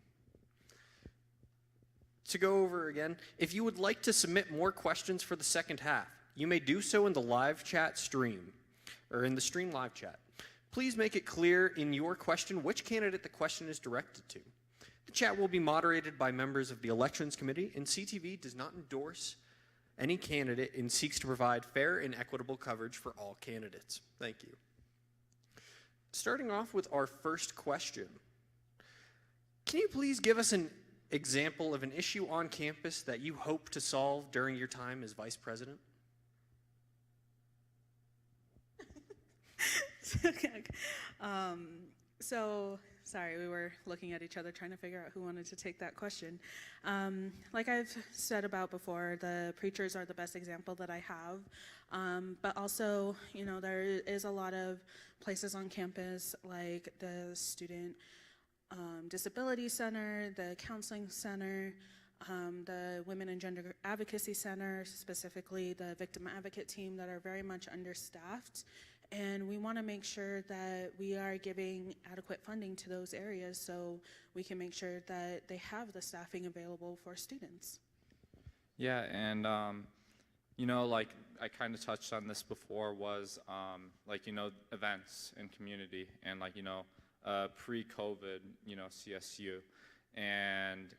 Speaker 1: To go over again, if you would like to submit more questions for the second half, you may do so in the live chat stream, or in the stream live chat. Please make it clear in your question which candidate the question is directed to. The chat will be moderated by members of the Elections Committee, and CTV does not endorse any candidate and seeks to provide fair and equitable coverage for all candidates. Thank you. Starting off with our first question. Can you please give us an example of an issue on campus that you hope to solve during your time as vice president?
Speaker 3: So, sorry, we were looking at each other trying to figure out who wanted to take that question. Like I've said about before, the preachers are the best example that I have. But also, you know, there is a lot of places on campus like the Student Disabilities Center, the Counseling Center, the Women and Gender Advocacy Center, specifically the Victim Advocate Team, that are very much understaffed. And we want to make sure that we are giving adequate funding to those areas so we can make sure that they have the staffing available for students. Yeah,
Speaker 2: and you know, like I kind of touched on this before, was like, you know, events and community, and like, you know, pre-COVID, you know, CSU, and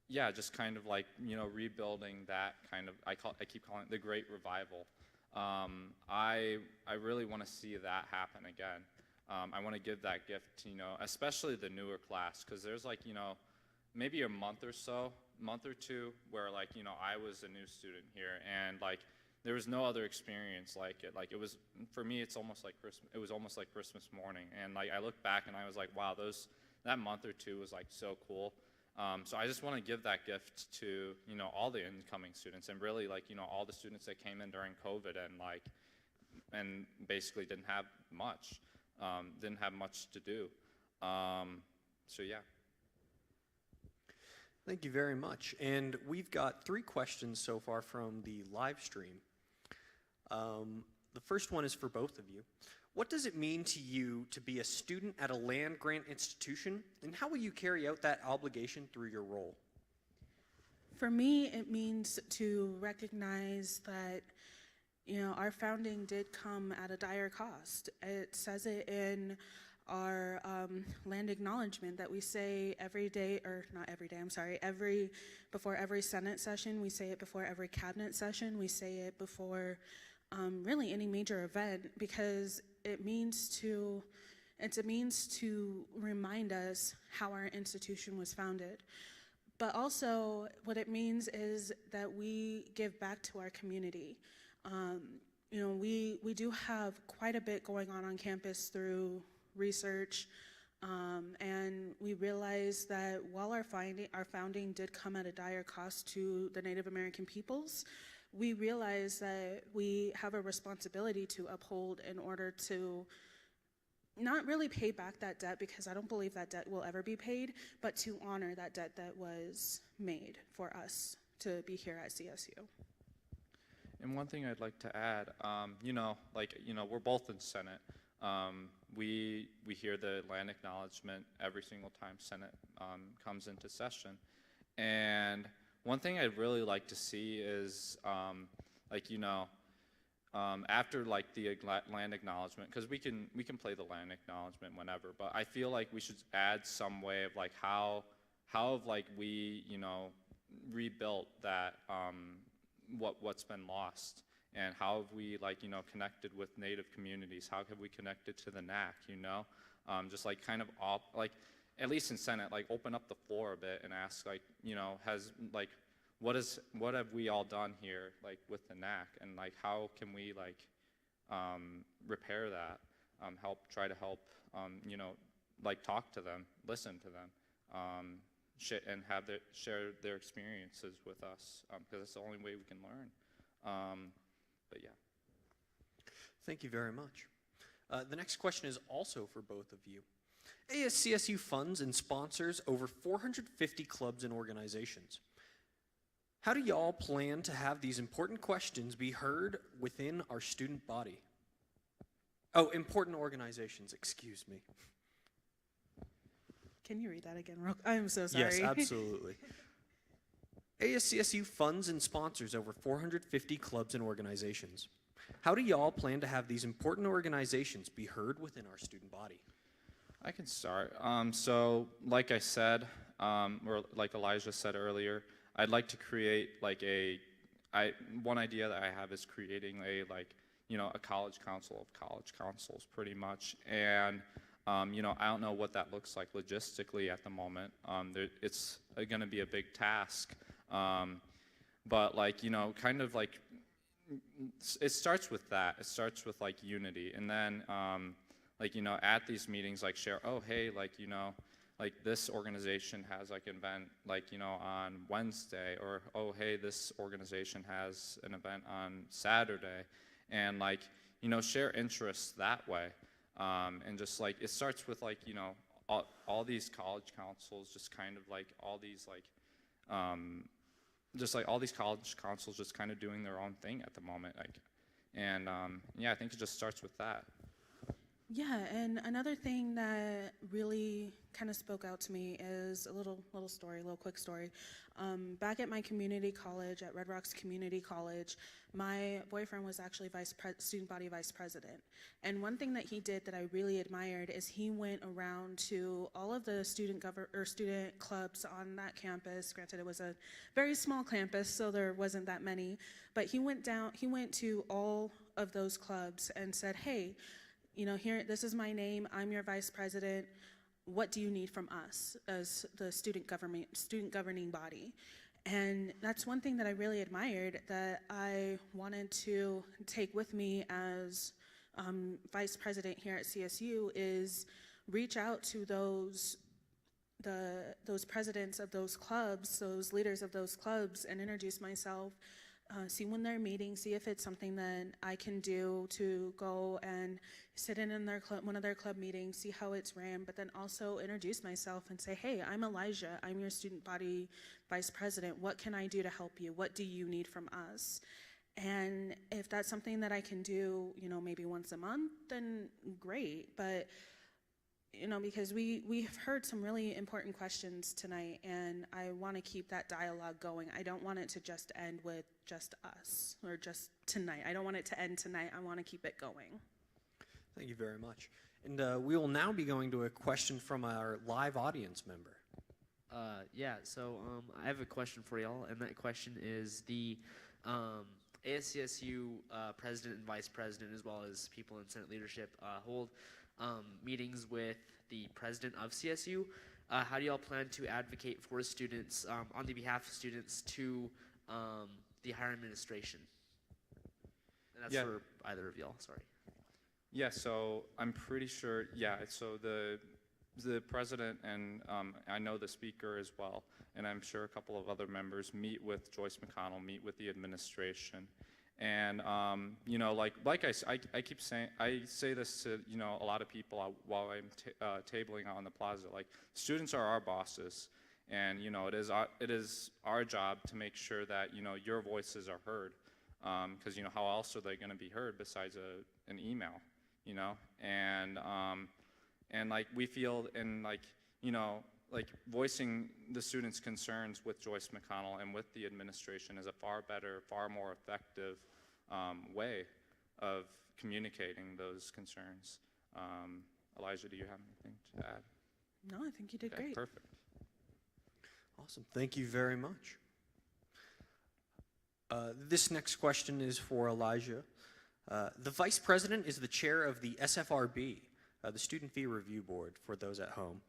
Speaker 2: yeah, just kind of like, you know, rebuilding that kind of, I keep calling it the Great Revival. I really want to see that happen again. I want to give that gift to, you know, especially the newer class, because there's like, you know, maybe a month or two where like, you know, I was a new student here, and like there was no other experience like it. Like it was, for me, it's almost like Christmas. It was almost like Christmas morning, and like I look back and I was like, wow, that month or two was like so cool. So I just want to give that gift to, you know, all the incoming students, and really like, you know, all the students that came in during COVID and basically didn't have much to do. So yeah.
Speaker 1: Thank you very much. And we've got 3 questions so far from the live stream. The first one is for both of you. What does it mean to you to be a student at a land-grant institution, and how will you carry out that obligation through your role?
Speaker 3: For me, it means to recognize that, you know, our founding did come at a dire cost. It says it in our land acknowledgement that we say every day, or not every day, I'm sorry, before every Senate session, we say it before every cabinet session, we say it before really any major event, because it's a means to remind us how our institution was founded. But also what it means is that we give back to our community. You know, we do have quite a bit going on campus through research, and we realize that while our founding did come at a dire cost to the Native American peoples, we realize that we have a responsibility to uphold in order to not really pay back that debt, because I don't believe that debt will ever be paid, but to honor that debt that was made for us to be here at CSU.
Speaker 2: And one thing I'd like to add, you know, like, you know, we're both in Senate. We hear the land acknowledgement every single time Senate comes into session. And one thing I'd really like to see is, like, you know, after like the land acknowledgement, because we can play the land acknowledgement whenever, but I feel like we should add some way of like how have like we, you know, rebuilt that what's been lost, and how have we, like, you know, connected with Native communities? How have we connected to the NAC? You know, just like kind of all, like, at least in Senate, like open up the floor a bit and ask, like, you know, what have we all done here, like with the NAC, and like how can we like repair that, try to help, you know, like talk to them, listen to them, and share their experiences with us, because it's the only way we can learn. But yeah.
Speaker 1: Thank you very much. The next question is also for both of you. ASCSU funds and sponsors over 450 clubs and organizations. How do y'all plan to have these important questions be heard within our student body? Oh, important organizations, excuse me.
Speaker 3: Can you read that again? I'm so sorry.
Speaker 1: Yes, absolutely. ASCSU funds and sponsors over 450 clubs and organizations. How do y'all plan to have these important organizations be heard within our student body?
Speaker 2: I can start. So, like I said, or like Elijah said earlier, I'd like to create like one idea that I have is creating a college council of college councils, pretty much. And I don't know what that looks like logistically at the moment. It's going to be a big task, but kind of like it starts with that. It starts with like unity, and then at these meetings, like share, oh hey, like this organization has like an event on Wednesday, or oh hey, this organization has an event on Saturday, and share interests that way. And just it starts with all these college councils, just kind of all these all these college councils just kind of doing their own thing at the moment. I think it just starts with that.
Speaker 3: Yeah, and another thing that really kind of spoke out to me is a little quick story. Back at my community college, at Red Rocks Community College, my boyfriend was actually student body vice president. And one thing that he did that I really admired is he went around to all of the student clubs on that campus. Granted, it was a very small campus, so there wasn't that many. But he went to all of those clubs and said, hey, here, this is my name, I'm your vice president. What do you need from us as the student governing body? And that's one thing that I really admired that I wanted to take with me as vice president here at CSU is reach out to those presidents of those clubs, those leaders of those clubs, and introduce myself. See when they're meeting, see if it's something that I can do to go and sit in one of their club meetings, see how it's ran, but then also introduce myself and say, hey, I'm Elijah, I'm your student body vice president. What can I do to help you? What do you need from us? And if that's something that I can do, maybe once a month, then great. But because we've heard some really important questions tonight, and I want to keep that dialogue going. I don't want it to just end with just us or just tonight. I don't want it to end tonight. I want to keep it going.
Speaker 1: Thank you very much. And we will now be going to a question from our live audience member.
Speaker 4: So I have a question for y'all, and that question is the ASCSU president and vice president, as well as people in Senate leadership, hold meetings with the president of CSU. How do y'all plan to advocate for students, on the behalf of students, to the higher administration? And that's for either of y'all, sorry.
Speaker 2: Yeah, so I'm pretty sure, so the president and I know the speaker as well, and I'm sure a couple of other members meet with Joyce McConnell, meet with the administration. And I keep saying, I say this to a lot of people while I'm tabling out on the plaza. Students are our bosses, and it is our job to make sure that your voices are heard, because how else are they going to be heard besides an email, and we feel voicing the students' concerns with Joyce McConnell and with the administration is a far better, far more effective way of communicating those concerns. Elijah, do you have anything to add?
Speaker 3: No, I think you did great.
Speaker 2: Perfect.
Speaker 1: Awesome. Thank you very much. This next question is for Elijah. The vice president is the chair of the SFRB, the Student Fee Review Board, for those at home.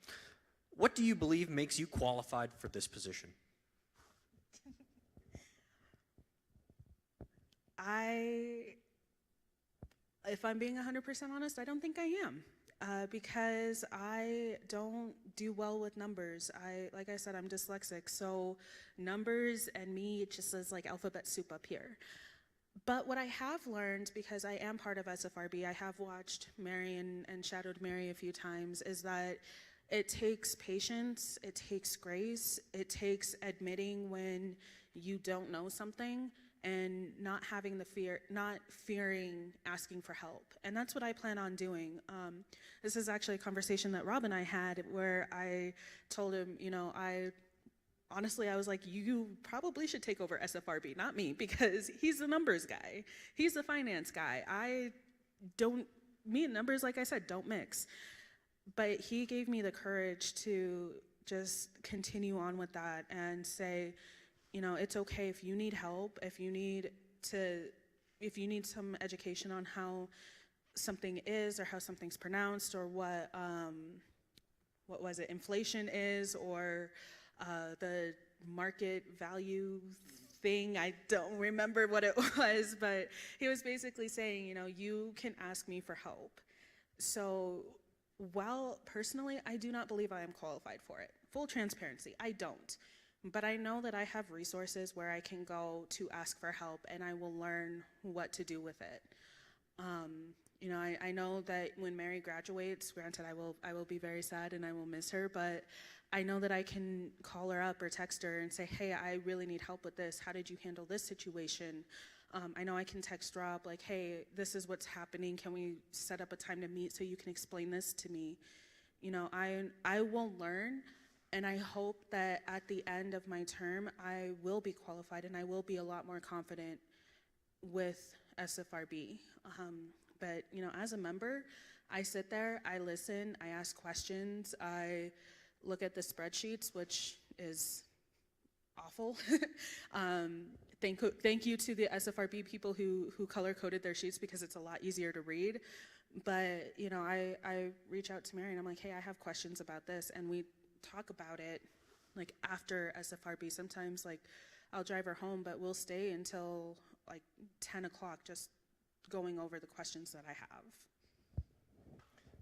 Speaker 1: What do you believe makes you qualified for this position?
Speaker 3: If I'm being 100% honest, I don't think I am. Because I don't do well with numbers. Like I said, I'm dyslexic, so numbers and me, it just is like alphabet soup up here. But what I have learned, because I am part of SFRB, I have watched Mary and shadowed Mary a few times, is that it takes patience, it takes grace, it takes admitting when you don't know something and not having the fear, not fearing asking for help. And that's what I plan on doing. This is actually a conversation that Rob and I had where I told him, you know, honestly, I was like, you probably should take over SFRB, not me, because he's the numbers guy. He's the finance guy. Me and numbers, like I said, don't mix. But he gave me the courage to just continue on with that and say, you know, it's okay if you need help, if you need some education on how something is or how something's pronounced or what was it, inflation is, or the market value thing. I don't remember what it was, but he was basically saying, you know, you can ask me for help. So while personally, I do not believe I am qualified for it. Full transparency, I don't. But I know that I have resources where I can go to ask for help, and I will learn what to do with it. You know, I know that when Mary graduates, granted, I will be very sad and I will miss her, but I know that I can call her up or text her and say, hey, I really need help with this. How did you handle this situation? I know I can text Rob like, hey, this is what's happening. Can we set up a time to meet so you can explain this to me? You know, I will learn, and I hope that at the end of my term, I will be qualified and I will be a lot more confident with SFRB. But, you know, as a member, I sit there, I listen, I ask questions, I look at the spreadsheets, which is awful. Thank you to the SFRB people who color-coded their sheets, because it's a lot easier to read. But, you know, I reach out to Mary and I'm like, hey, I have questions about this, and we talk about it like after SFRB. Sometimes like I'll drive her home, but we'll stay until like 10 o'clock just going over the questions that I have.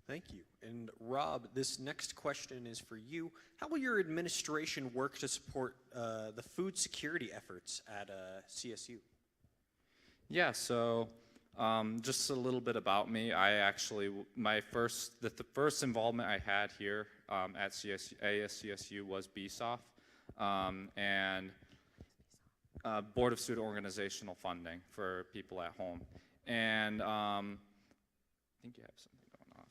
Speaker 1: Thank you. And Rob, this next question is for you. How will your administration work to support the food security efforts at CSU?
Speaker 2: Yeah, so just a little bit about me. I actually, the first involvement I had here at ASCSU was BSOF and Board of Student Organizational Funding for people at home. And I think you have something going off.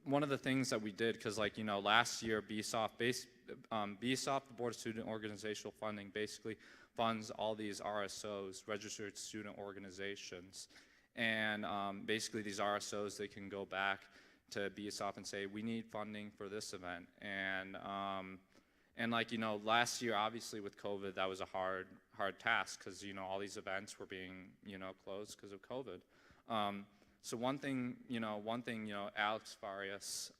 Speaker 2: One of the things that we did, because like, you know, last year BSOF, the Board of Student Organizational Funding, basically funds all these RSOs, registered student organizations. And basically these RSOs, they can go back to BSOF and say, we need funding for this event. And like, you know, last year, obviously with COVID, that was a hard task, because, you know, all these events were being, you know, closed because of COVID. So one thing, Alex Farias,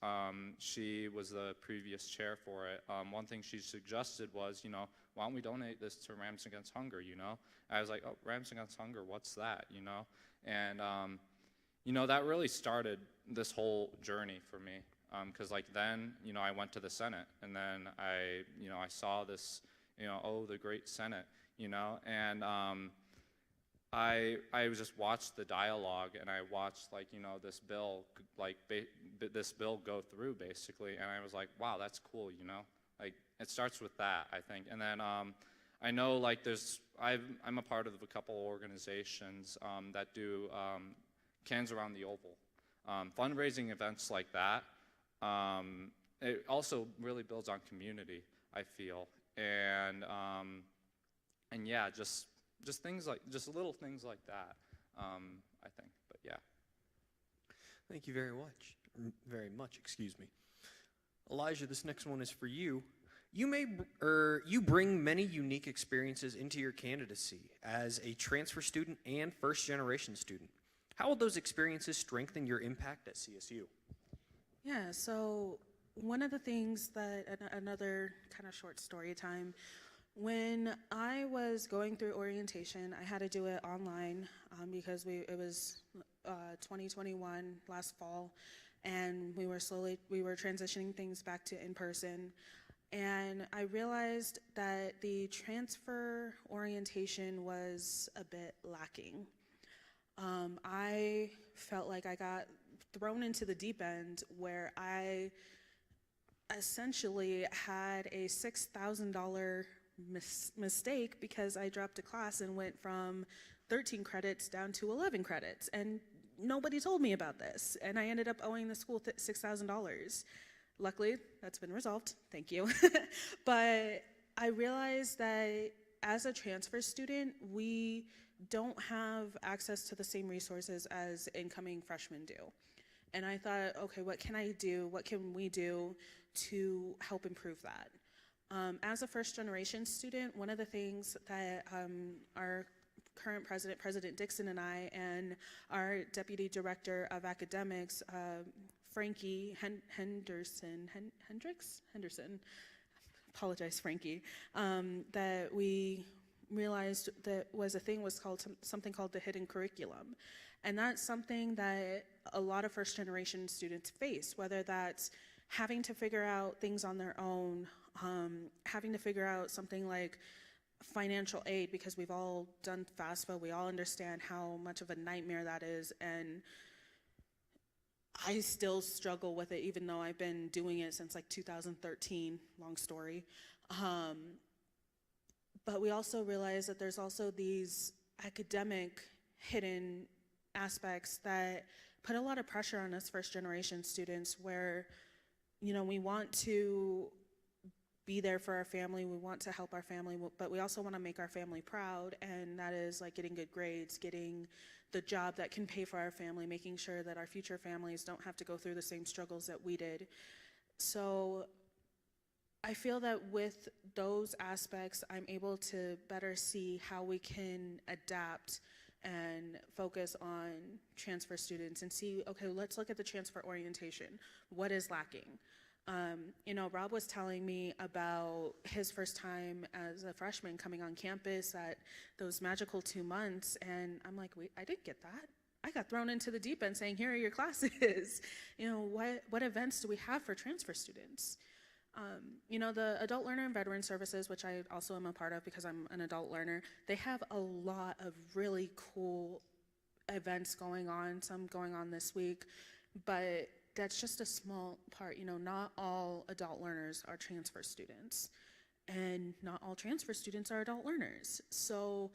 Speaker 2: she was the previous chair for it. One thing she suggested was, you know, why don't we donate this to Rams Against Hunger, you know? I was like, oh, Rams Against Hunger, what's that, you know? And, you know, that really started this whole journey for me. Because like then, you know, I went to the Senate, and then I saw this, you know, oh, the great Senate, you know, and I just watched the dialogue, and I watched, like, you know, this bill, like, this bill go through, basically, and I was like, wow, that's cool, you know? Like, it starts with that, I think. And then I know, like, I'm a part of a couple organizations that do Cans Around the Oval. Fundraising events like that, it also really builds on community, I feel. And yeah, just things like, just little things like that, I think, but yeah.
Speaker 1: Thank you very much, excuse me. Elijah, this next one is for you. You bring many unique experiences into your candidacy as a transfer student and first-generation student. How will those experiences strengthen your impact at CSU?
Speaker 3: Yeah, so one of the things that, another kind of short story time, when I was going through orientation, I had to do it online because it was 2021 last fall, and we were transitioning things back to in-person. And I realized that the transfer orientation was a bit lacking. I felt like I got thrown into the deep end where I essentially had a $6,000 mistake because I dropped a class and went from 13 credits down to 11 credits. And nobody told me about this. And I ended up owing the school $6,000. Luckily, that's been resolved. Thank you. But I realized that as a transfer student, we don't have access to the same resources as incoming freshmen do. And I thought, okay, what can I do? What can we do to help improve that? As a first generation student, one of the things that our current president, President Dixon, and I, and our deputy director of academics, Frankie Henderson, apologize, Frankie, that we realized that was called something called the hidden curriculum. And that's something that a lot of first generation students face, whether that's having to figure out things on their own, having to figure out something like financial aid, because we've all done FAFSA, we all understand how much of a nightmare that is, and I still struggle with it even though I've been doing it since like 2013, long story. But we also realize that there's also these academic hidden aspects that put a lot of pressure on us first generation students where, you know, we want to be there for our family, we want to help our family, but we also want to make our family proud, and that is like getting good grades, getting the job that can pay for our family, making sure that our future families don't have to go through the same struggles that we did. So I feel that with those aspects, I'm able to better see how we can adapt and focus on transfer students and see, okay, let's look at the transfer orientation. What is lacking? You know, Rob was telling me about his first time as a freshman coming on campus at those magical 2 months, and I'm like, wait, I didn't get that. I got thrown into the deep end saying, here are your classes. You know, what events do we have for transfer students? You know, the Adult Learner and Veteran Services, which I also am a part of because I'm an adult learner, they have a lot of really cool events going on, some going on this week, but that's just a small part. You know, not all adult learners are transfer students, and not all transfer students are adult learners. So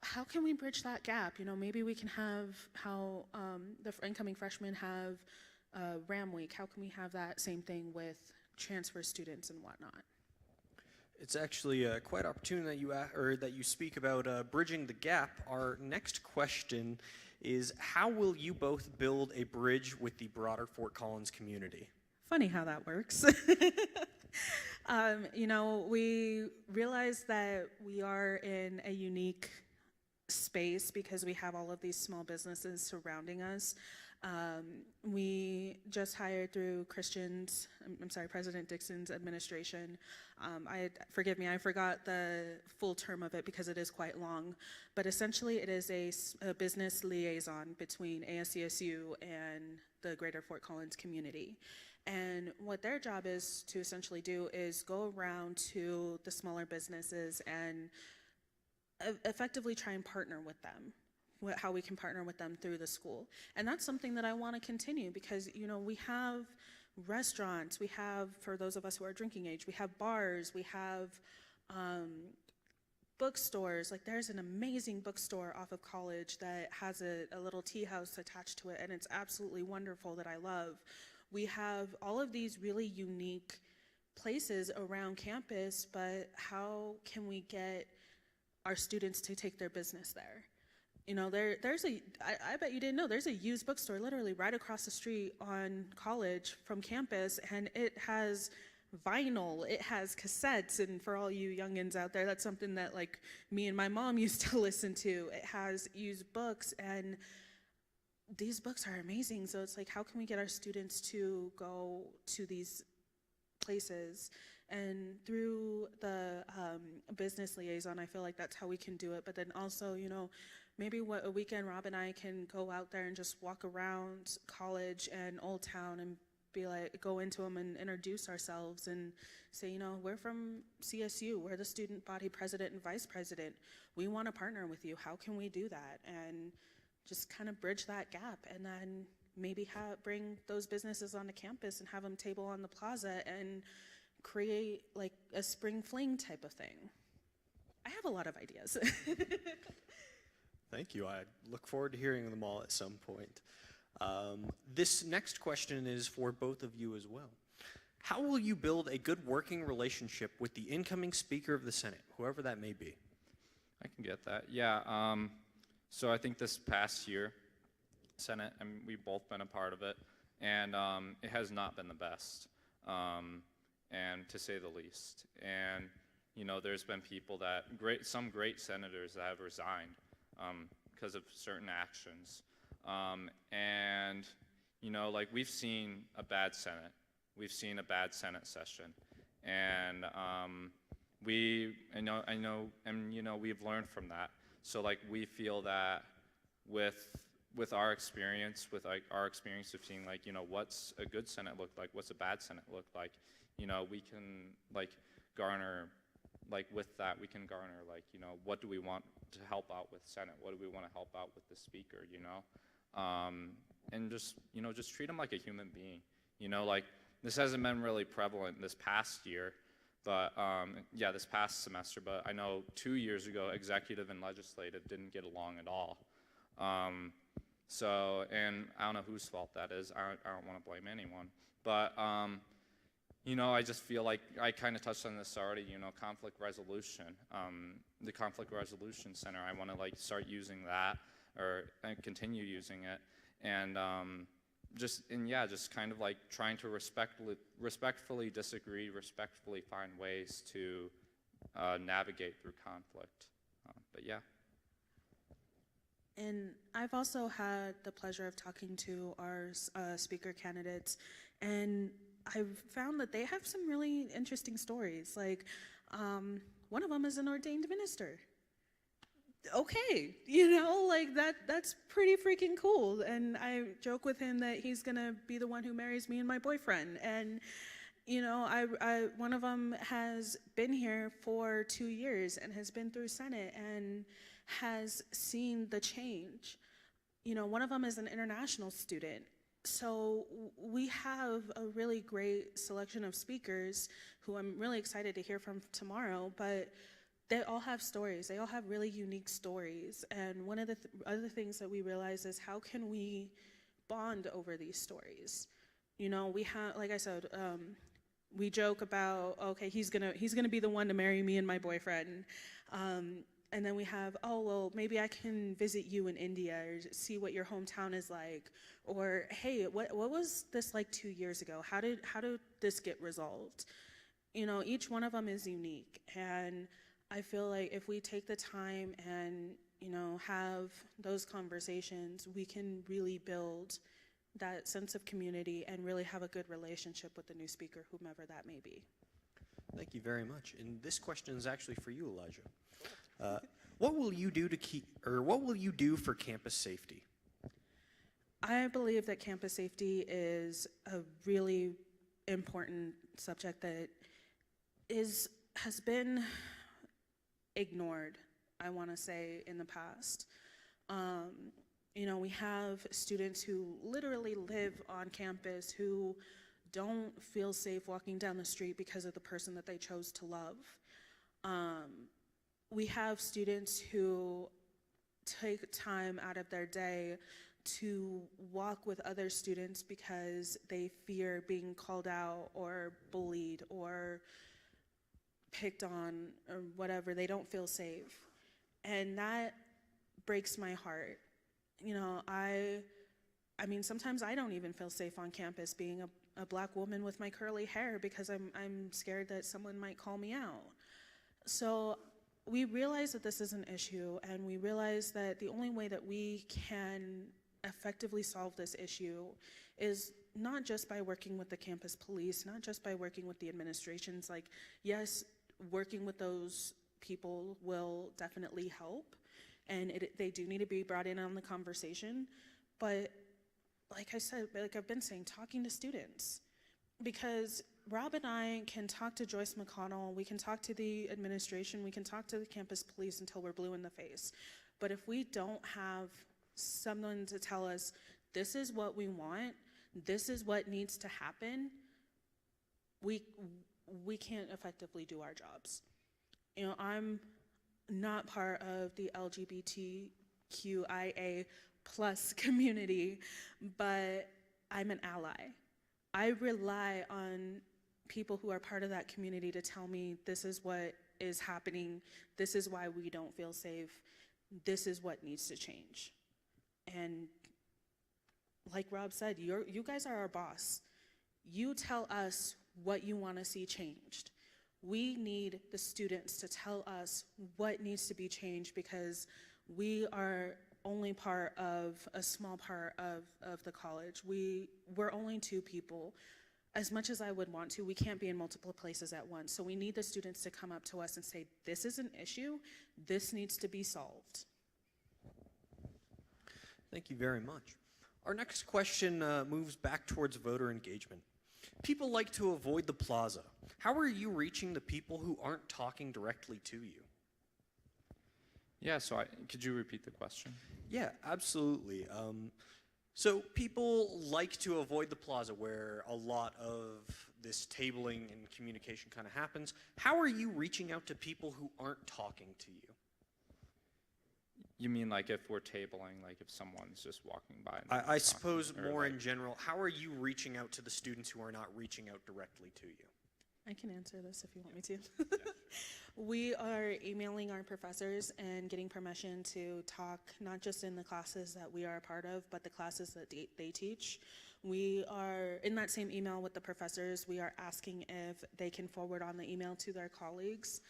Speaker 3: how can we bridge that gap? You know, maybe we can have how the incoming freshmen have RAM week. How can we have that same thing with transfer students and whatnot?
Speaker 1: It's actually quite opportune that you speak about bridging the gap. Our next question is, how will you both build a bridge with the broader Fort Collins community?
Speaker 3: Funny how that works. You know, we realize that we are in a unique space because we have all of these small businesses surrounding us. We just hired through President Dixon's administration. Forgive me, I forgot the full term of it because it is quite long, but essentially it is a business liaison between ASCSU and the greater Fort Collins community. And what their job is to essentially do is go around to the smaller businesses and effectively try and partner with them, how we can partner with them through the school. And that's something that I want to continue because, you know, we have restaurants, we have, for those of us who are drinking age, we have bars, we have bookstores. Like, there's an amazing bookstore off of College that has a little tea house attached to it, and it's absolutely wonderful that I love. We have all of these really unique places around campus, but how can we get our students to take their business there? You know, I bet you didn't know, there's a used bookstore literally right across the street on College from campus, and it has vinyl, it has cassettes, and for all you youngins out there, that's something that like me and my mom used to listen to. It has used books, and these books are amazing. So it's like, how can we get our students to go to these places? And through the business liaison, I feel like that's how we can do it. But then also, you know, maybe a weekend Rob and I can go out there and just walk around College and Old Town and be like, go into them and introduce ourselves and say, you know, we're from CSU, we're the student body president and vice president. We want to partner with you. How can we do that? And just kind of bridge that gap, and then maybe bring those businesses onto campus and have them table on the plaza and create like a spring fling type of thing. I have a lot of ideas.
Speaker 1: Thank you. I look forward to hearing them all at some point. This next question is for both of you as well. How will you build a good working relationship with the incoming Speaker of the Senate, whoever that may be?
Speaker 2: I can get that. Yeah. So I think this past year, Senate, and we've both been a part of it, and it has not been the best, and to say the least. And you know, there's been people that some great senators that have resigned because of certain actions, and you know, like we've seen a bad Senate, we've seen a bad Senate session, and I know, and you know, we've learned from that. So like we feel that with our experience, with like our experience of seeing like, you know, what's a good Senate look like, what's a bad Senate look like, you know, we can like garner, like with that we can garner like, you know, what do we want to help out with Senate, what do we want to help out with the Speaker, you know, and just, you know, just treat him like a human being, you know, like this hasn't been really prevalent this past year, but yeah, this past semester, but I know 2 years ago executive and legislative didn't get along at all. So, and I don't know whose fault that is. I don't want to blame anyone. But, you know, I just feel like I kind of touched on this already, you know, conflict resolution. The Conflict Resolution Center, I want to like start using that or continue using it. And just kind of like trying to respectfully disagree, respectfully find ways to navigate through conflict. But yeah.
Speaker 3: And I've also had the pleasure of talking to our speaker candidates, and I've found that they have some really interesting stories. Like, one of them is an ordained minister. Okay, you know, like that's pretty freaking cool. And I joke with him that he's gonna be the one who marries me and my boyfriend. And you know, one of them has been here for 2 years and has been through Senate and has seen the change. You know, one of them is an international student. So we have a really great selection of speakers who I'm really excited to hear from tomorrow, but they all have stories. They all have really unique stories. And one of the other things that we realize is how can we bond over these stories? You know, we have, like I said, we joke about, okay, he's gonna be the one to marry me and my boyfriend. And then we have, oh, well, maybe I can visit you in India or see what your hometown is like. Or, hey, what was this like 2 years ago? How did this get resolved? You know, each one of them is unique. And I feel like if we take the time and, you know, have those conversations, we can really build that sense of community and really have a good relationship with the new speaker, whomever that may be.
Speaker 1: Thank you very much. And this question is actually for you, Elijah. What will you do for campus safety?
Speaker 3: I believe that campus safety is a really important subject that has been ignored, I want to say, in the past. You know, we have students who literally live on campus who don't feel safe walking down the street because of the person that they chose to love. We have students who take time out of their day to walk with other students because they fear being called out or bullied or picked on or whatever. They don't feel safe. And that breaks my heart. You know, I mean, sometimes I don't even feel safe on campus being a black woman with my curly hair because I'm scared that someone might call me out. So we realize that this is an issue, and we realize that the only way that we can effectively solve this issue is not just by working with the campus police, not just by working with the administrations. Like, yes, working with those people will definitely help, and they do need to be brought in on the conversation. But like I said, like I've been saying, talking to students, because Rob and I can talk to Joyce McConnell, we can talk to the administration, we can talk to the campus police until we're blue in the face. But if we don't have someone to tell us, this is what we want, this is what needs to happen, we can't effectively do our jobs. You know, I'm not part of the LGBTQIA plus community, but I'm an ally. I rely on people who are part of that community to tell me this is what is happening, this is why we don't feel safe, this is what needs to change. And like Rob said, you guys are our boss. You tell us what you want to see changed. We need the students to tell us what needs to be changed, because we are only part of a small part of the college. We're only 2 people. As much as I would want to, we can't be in multiple places at once. So we need the students to come up to us and say, this is an issue, this needs to be solved.
Speaker 1: Thank you very much. Our next question moves back towards voter engagement. People like to avoid the plaza. How are you reaching the people who aren't talking directly to you?
Speaker 2: Yeah, so could you repeat the question?
Speaker 1: Yeah, absolutely. So people like to avoid the plaza where a lot of this tabling and communication kind of happens. How are you reaching out to people who aren't talking to you?
Speaker 2: You mean like if we're tabling, like if someone's just walking by? And
Speaker 1: I suppose
Speaker 2: talking, or
Speaker 1: more
Speaker 2: like,
Speaker 1: in general, how are you reaching out to the students who are not reaching out directly to you?
Speaker 3: I can answer this if you want me to. We are emailing our professors and getting permission to talk, not just in the classes that we are a part of, but the classes that they teach. We are, in that same email with the professors, we are asking if they can forward on the email to their colleagues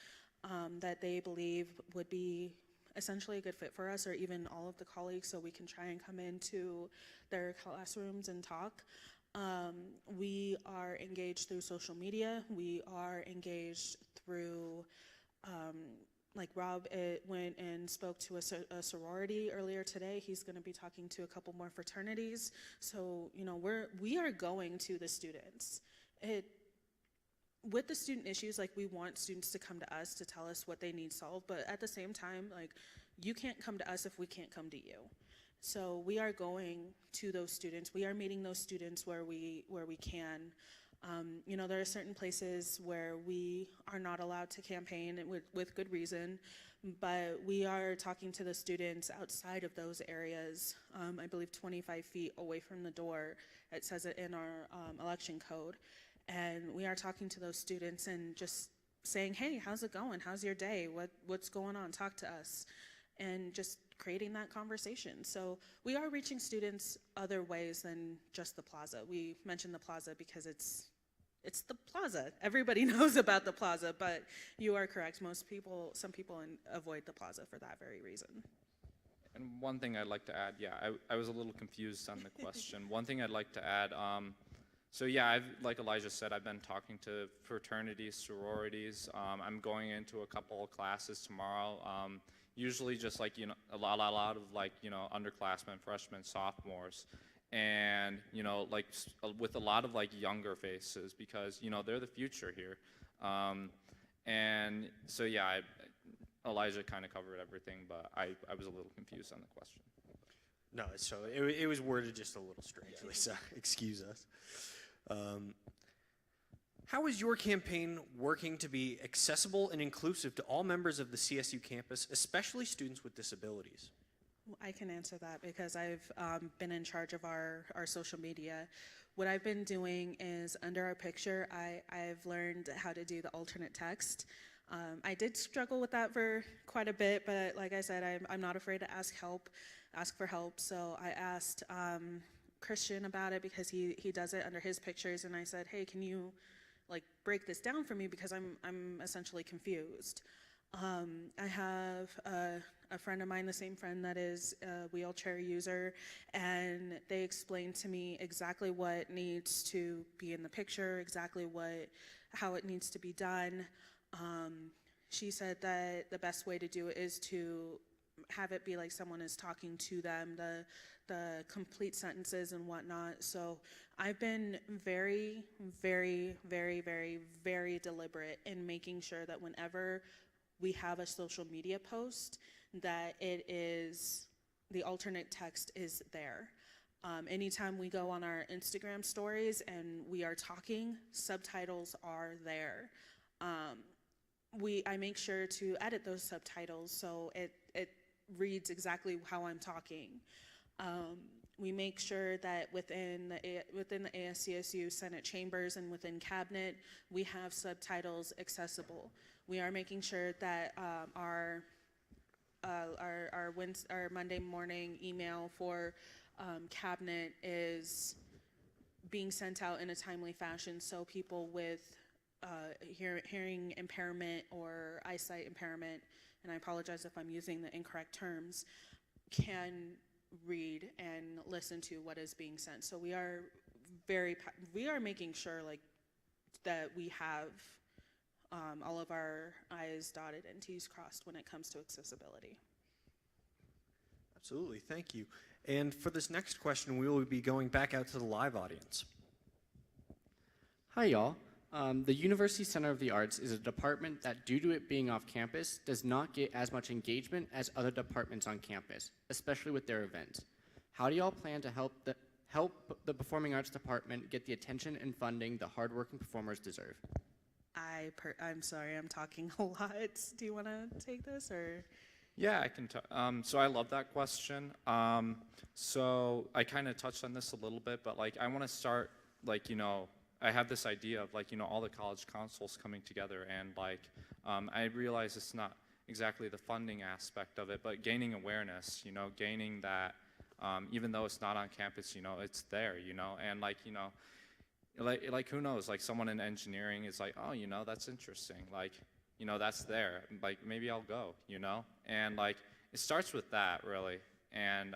Speaker 3: that they believe would be essentially a good fit for us, or even all of the colleagues, so we can try and come into their classrooms and talk. We are engaged through social media. We are engaged through, like Rob went and spoke to a sorority earlier today. He's going to be talking to a couple more fraternities. So, you know, we are going to the students. With the student issues, like, we want students to come to us to tell us what they need solved, but at the same time, like, you can't come to us if we can't come to you. So we are going to those students. We are meeting those students where we can. You know, there are certain places where we are not allowed to campaign with good reason, but we are talking to the students outside of those areas. I believe 25 feet away from the door. It says it in our election code. And we are talking to those students and just saying, hey, how's it going? How's your day? What's going on? Talk to us. And just creating that conversation. So we are reaching students other ways than just the plaza. We mentioned the plaza because it's the plaza. Everybody knows about the plaza, but you are correct. Some people avoid the plaza for that very reason.
Speaker 2: And one thing I'd like to add, I was a little confused on the question. One thing I'd like to add, so yeah, like Elijah said, I've been talking to fraternities, sororities. I'm going into a couple of classes tomorrow. Usually just like, you know, a lot of like, you know, underclassmen, freshmen, sophomores, and, you know, like with a lot of like younger faces, because, you know, they're the future here. And so yeah, Elijah kind of covered everything, but I was a little confused on the question.
Speaker 1: No, so it was worded just a little strangely, so excuse us. How is your campaign working to be accessible and inclusive to all members of the CSU campus, especially students with disabilities?
Speaker 3: I can answer that because I've been in charge of our social media. What I've been doing is, under our picture, I've learned how to do the alternate text. I did struggle with that for quite a bit, but like I said, I'm not afraid to ask for help. So I asked Christian about it because he does it under his pictures, and I said, hey, can you like break this down for me, because I'm essentially confused. I have a friend of mine, the same friend that is a wheelchair user, and they explained to me exactly what needs to be in the picture, exactly how it needs to be done. She said that the best way to do it is to have it be like someone is talking to them, the complete sentences and whatnot. So I've been very, very, very, very, very deliberate in making sure that whenever we have a social media post, that the alternate text is there. Anytime we go on our Instagram stories and we are talking, subtitles are there. I make sure to edit those subtitles so it reads exactly how I'm talking. We make sure that within the ASCSU Senate chambers and within cabinet, we have subtitles accessible. We are making sure that our Monday morning email for cabinet is being sent out in a timely fashion, so people with hearing impairment or eyesight impairment, and I apologize if I'm using the incorrect terms, can read and listen to what is being sent. So we are making sure like that we have all of our I's dotted and T's crossed when it comes to accessibility.
Speaker 1: Absolutely, thank you. And for this next question, we will be going back out to the live audience.
Speaker 5: Hi, y'all. The University Center of the Arts is a department that, due to it being off campus, does not get as much engagement as other departments on campus, especially with their events. How do y'all plan to help the Performing Arts Department get the attention and funding the hardworking performers deserve?
Speaker 3: I'm sorry, I'm talking a lot. Do you want to take this, or?
Speaker 2: Yeah, I can. So I love that question. So I kind of touched on this a little bit, but like I want to start like, I have this idea of like, all the college councils coming together, and like I realize it's not exactly the funding aspect of it, but gaining awareness, gaining that even though it's not on campus, it's there, and like, like who knows, like someone in engineering is like, oh, that's interesting, like, that's there, like maybe I'll go, and like it starts with that really, and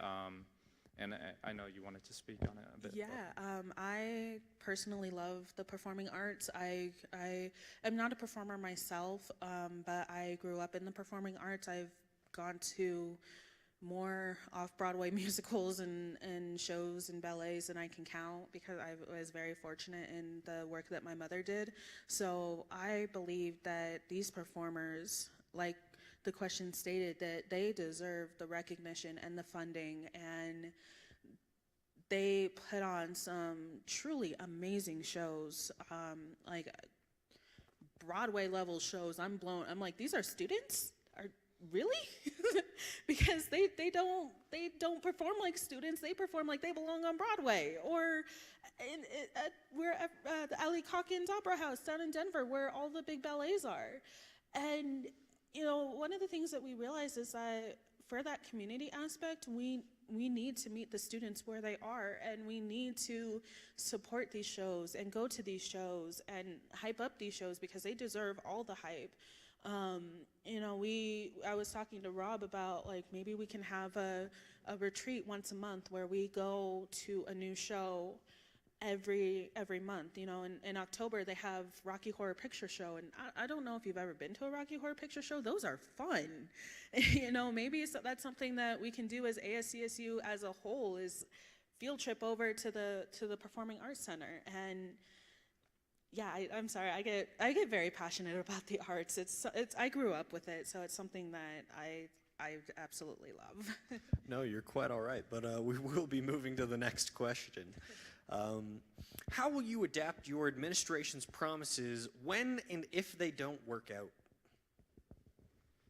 Speaker 2: I know you wanted to speak on it a bit.
Speaker 3: Yeah, I personally love the performing arts. I am not a performer myself, but I grew up in the performing arts. I've gone to more off-Broadway musicals and shows and ballets than I can count, because I was very fortunate in the work that my mother did. So I believe that these performers, like the question stated, that they deserve the recognition and the funding, and they put on some truly amazing shows, like Broadway level shows. I'm like, these are students? Really? Because they don't perform like students. They perform like they belong on Broadway, or we're at the Ali Calkins Opera House down in Denver, where all the big ballets are. And one of the things that we realize is that for that community aspect, we need to meet the students where they are, and we need to support these shows and go to these shows and hype up these shows, because they deserve all the hype. I was talking to Rob about like maybe we can have a retreat once a month where we go to a new show every month. In October they have Rocky Horror Picture Show, and I don't know if you've ever been to a Rocky Horror Picture Show. Those are fun. Maybe that's something that we can do as ASCSU as a whole, is field trip over to the Performing Arts Center. And yeah, I'm sorry, I get very passionate about the arts. I grew up with it, so it's something that I absolutely love.
Speaker 1: No, you're quite all right, but we will be moving to the next question. How will you adapt your administration's promises when and if they don't work out?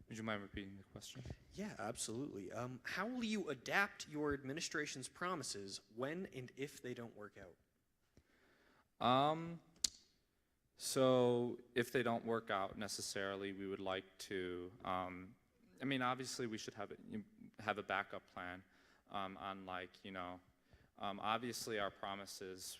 Speaker 2: Would you mind repeating the question?
Speaker 1: Yeah, absolutely. How will you adapt your administration's promises when and if they don't work out?
Speaker 2: So if they don't work out necessarily, we would like to, obviously we should have a backup plan on like, obviously our promises,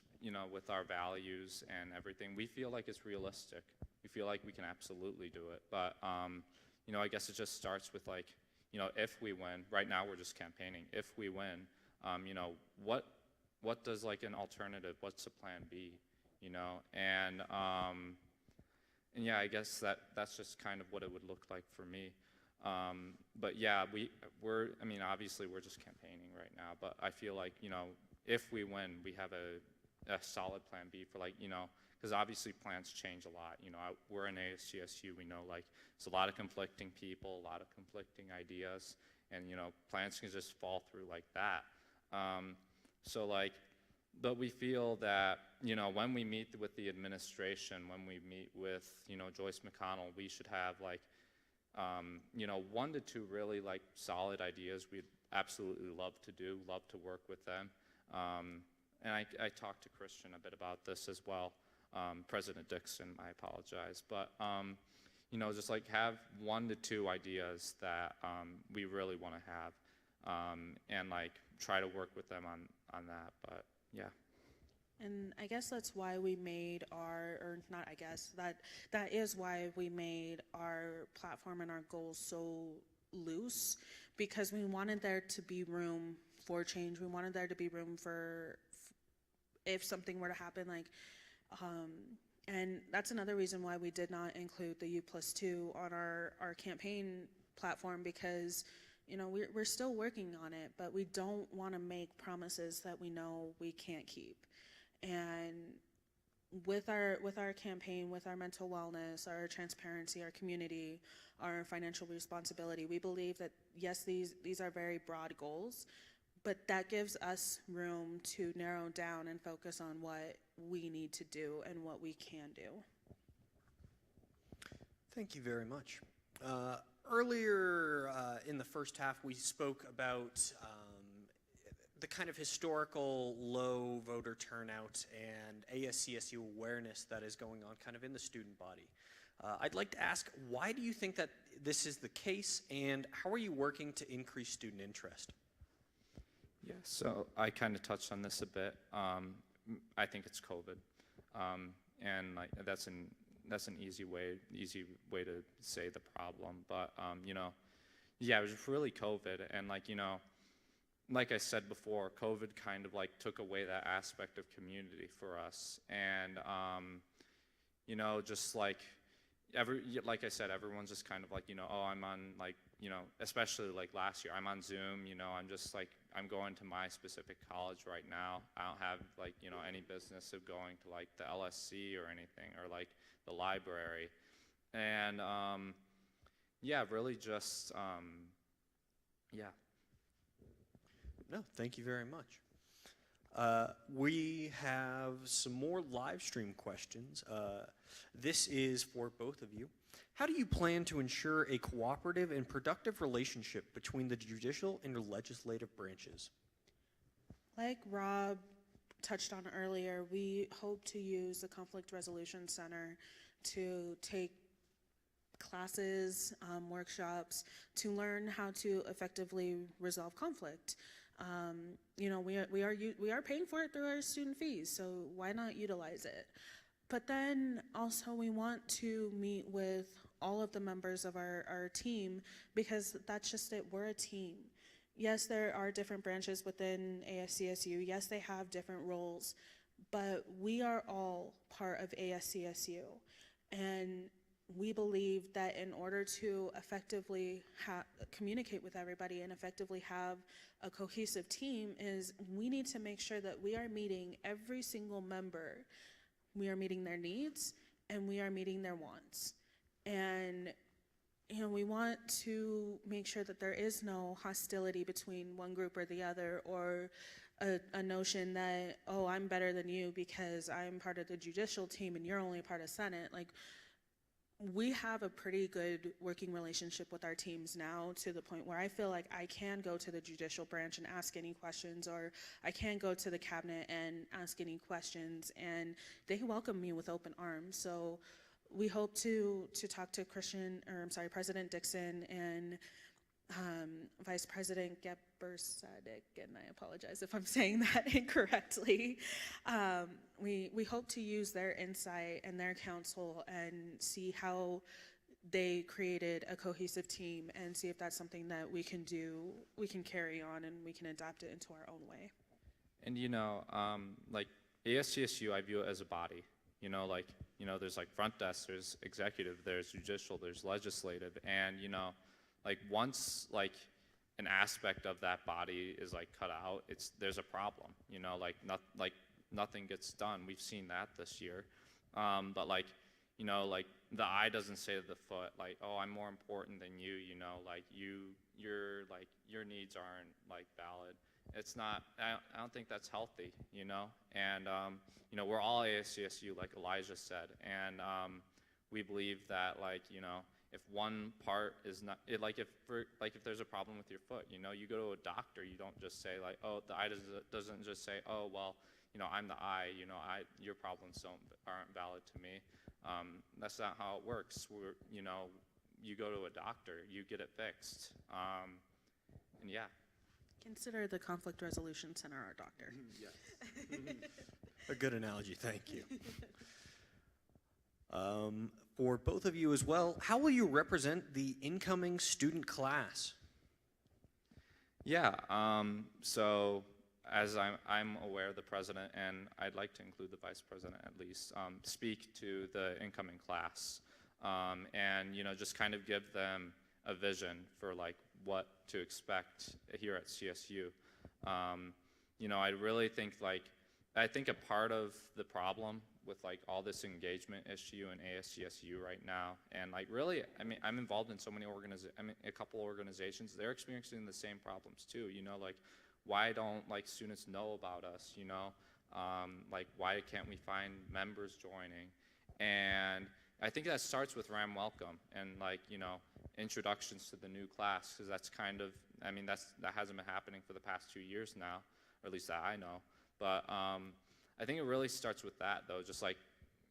Speaker 2: with our values and everything, we feel like it's realistic. We feel like we can absolutely do it. But, I guess it just starts with like, if we win, right now we're just campaigning. If we win, what does like an alternative, what's the plan B? And yeah, I guess that's just kind of what it would look like for me. But yeah, obviously we're just campaigning right now, but I feel like, if we win, we have a solid plan B for like, because obviously plans change a lot. We're in ASCSU, we know like it's a lot of conflicting people, a lot of conflicting ideas, and plans can just fall through like that. So like, but we feel that, you know, when we meet with the administration, when we meet with, you know, Joyce McConnell, we should have like, you know, 1 to 2 really like solid ideas we'd absolutely love to do, love to work with them. And I talked to Christian a bit about this as well, President Dixon, I apologize. But, you know, just like have 1 to 2 ideas that we really want to have, and like try to work with them on that, but yeah.
Speaker 3: And I guess that's why we made or not I guess, that is why we made our platform and our goals so loose, because we wanted there to be room for change. We wanted there to be room for if something were to happen, like, and that's another reason why we did not include the U+2 on our campaign platform, because, you know, we're still working on it, but we don't want to make promises that we know we can't keep. And with our campaign, with our mental wellness, our transparency, our community, our financial responsibility, we believe that yes, these are very broad goals, but that gives us room to narrow down and focus on what we need to do and what we can do.
Speaker 1: Thank you very much. Earlier in the first half, we spoke about the kind of historical low voter turnout and ASCSU awareness that is going on kind of in the student body. I'd like to ask, why do you think that this is the case, and how are you working to increase student interest?
Speaker 2: Yeah, so I kind of touched on this a bit. I think it's COVID, and like that's an easy way to say the problem. But you know, yeah, it was really COVID, and like, you know, like I said before, COVID kind of like took away that aspect of community for us, and you know, just like like I said, everyone's just kind of like, you know, oh, I'm on, like, you know, especially like last year, I'm on Zoom, you know, I'm just like, I'm going to my specific college right now. I don't have like, you know, any business of going to like the LSC or anything, or like the library. And yeah, really just, yeah.
Speaker 1: No, thank you very much. We have some more live stream questions. This is for both of you. How do you plan to ensure a cooperative and productive relationship between the judicial and legislative branches?
Speaker 3: Like Rob touched on earlier, we hope to use the Conflict Resolution Center to take classes, workshops, to learn how to effectively resolve conflict. You know, we are paying for it through our student fees, so why not utilize it? But then also we want to meet with all of the members of our team, because that's just it, we're a team. Yes, there are different branches within ASCSU, yes, they have different roles, but we are all part of ASCSU. And we believe that in order to effectively communicate with everybody and effectively have a cohesive team, is we need to make sure that we are meeting every single member. We are meeting their needs and we are meeting their wants. And you know, we want to make sure that there is no hostility between one group or the other, or a notion that, oh, I'm better than you because I'm part of the judicial team and you're only part of Senate. Like, we have a pretty good working relationship with our teams now, to the point where I feel like I can go to the judicial branch and ask any questions, or I can go to the cabinet and ask any questions, and they welcome me with open arms. So we hope to talk to President Dixon and Vice President Gebersadik, and I apologize if I'm saying that incorrectly. We hope to use their insight and their counsel and see how they created a cohesive team, and see if that's something that we can do, we can carry on, and we can adapt it into our own way.
Speaker 2: And you know, like ASCSU, I view it as a body. You know, like, you know, there's like front desk, there's executive, there's judicial, there's legislative, and you know, like once like an aspect of that body is like cut out, there's a problem. You know, like nothing gets done. We've seen that this year. But like, you know, like the eye doesn't say to the foot, like, oh, I'm more important than you. You know, like your needs aren't like valid. it's not, I don't think that's healthy, you know? And, you know, we're all ASCSU, like Elijah said, and we believe that, like, you know, if one part is not, if there's a problem with your foot, you know, you go to a doctor, you don't just say, like, oh, the eye doesn't just say, oh, well, you know, I'm the eye, you know, your problems aren't valid to me. That's not how it works. You know, you go to a doctor, you get it fixed, and yeah.
Speaker 3: Consider the Conflict Resolution Center our doctor.
Speaker 1: A good analogy, thank you. For both of you as well, how will you represent the incoming student class?
Speaker 2: Yeah, so as I'm aware, the president, and I'd like to include the vice president at least, speak to the incoming class, and, you know, just kind of give them a vision for, like, what to expect here at CSU. You know, I really think, like, I think a part of the problem with, like, all this engagement issue in ASCSU right now, and, like, really, I mean, I'm involved in so many a couple organizations, they're experiencing the same problems too, you know, like, why don't, like, students know about us, you know, like, why can't we find members joining? And I think that starts with RAM Welcome and, like, you know, introductions to the new class, because that's kind of, I mean, that hasn't been happening for the past 2 years now, or at least that I know. But I think it really starts with that, though, just like,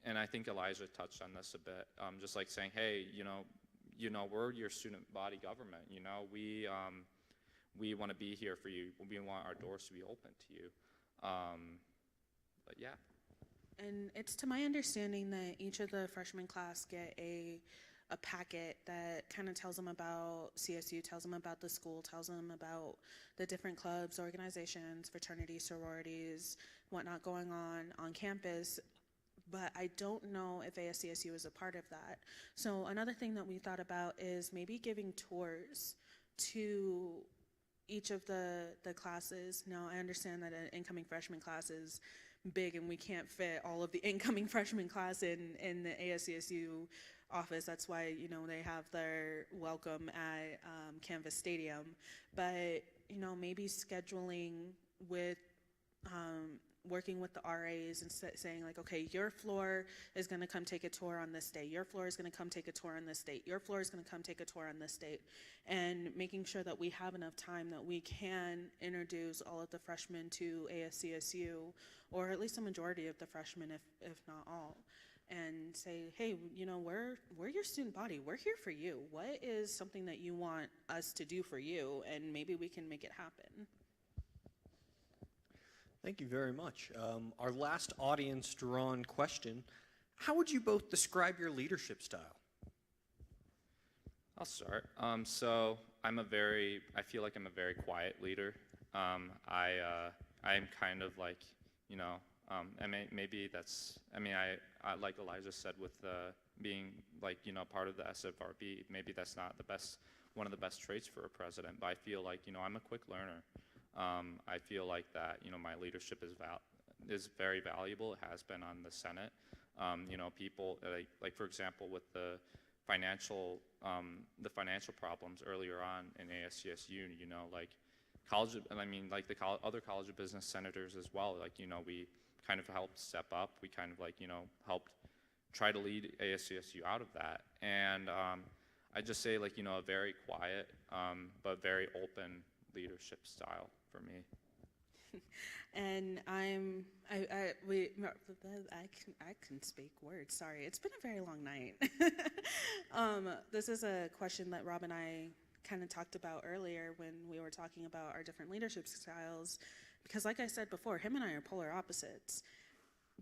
Speaker 2: and I think Elijah touched on this a bit, just like saying, hey, you know, we're your student body government, you know, we want to be here for you, we want our doors to be open to you, but yeah.
Speaker 3: And it's to my understanding that each of the freshman class get a packet that kind of tells them about CSU, tells them about the school, tells them about the different clubs, organizations, fraternities, sororities, whatnot going on campus. But I don't know if ASCSU is a part of that. So another thing that we thought about is maybe giving tours to each of the classes. Now, I understand that an incoming freshman class is big and we can't fit all of the incoming freshman class in the ASCSU office. That's why, you know, they have their welcome at Canvas Stadium. But, you know, maybe scheduling with working with the RAs and saying, like, okay, your floor is going to come take a tour on this day, your floor is going to come take a tour on this date, your floor is going to come take a tour on this date, and making sure that we have enough time that we can introduce all of the freshmen to ASCSU, or at least a majority of the freshmen, if not all, and say, hey, you know, we're your student body, we're here for you, what is something that you want us to do for you, and maybe we can make it happen.
Speaker 1: Thank you very much. Our last audience-drawn question, how would you both describe your leadership style?
Speaker 2: I'll start. So I feel like I'm a very quiet leader. I'm kind of like, you know, maybe that's, I like Elijah said with being, like, you know, part of the SFRB, maybe that's not one of the best traits for a president, but I feel like, you know, I'm a quick learner. I feel like that, you know, my leadership is very valuable. It has been on the Senate. You know, people like for example, with the financial problems earlier on in ASCSU, you know, like the other College of Business senators as well. Like, you know, we kind of helped step up. We kind of, like, you know, helped try to lead ASCSU out of that. And I just say, like, you know, a very quiet but very open leadership style for me.
Speaker 3: And I can speak words. Sorry, it's been a very long night. This is a question that Rob and I kind of talked about earlier when we were talking about our different leadership styles, because like I said before, him and I are polar opposites.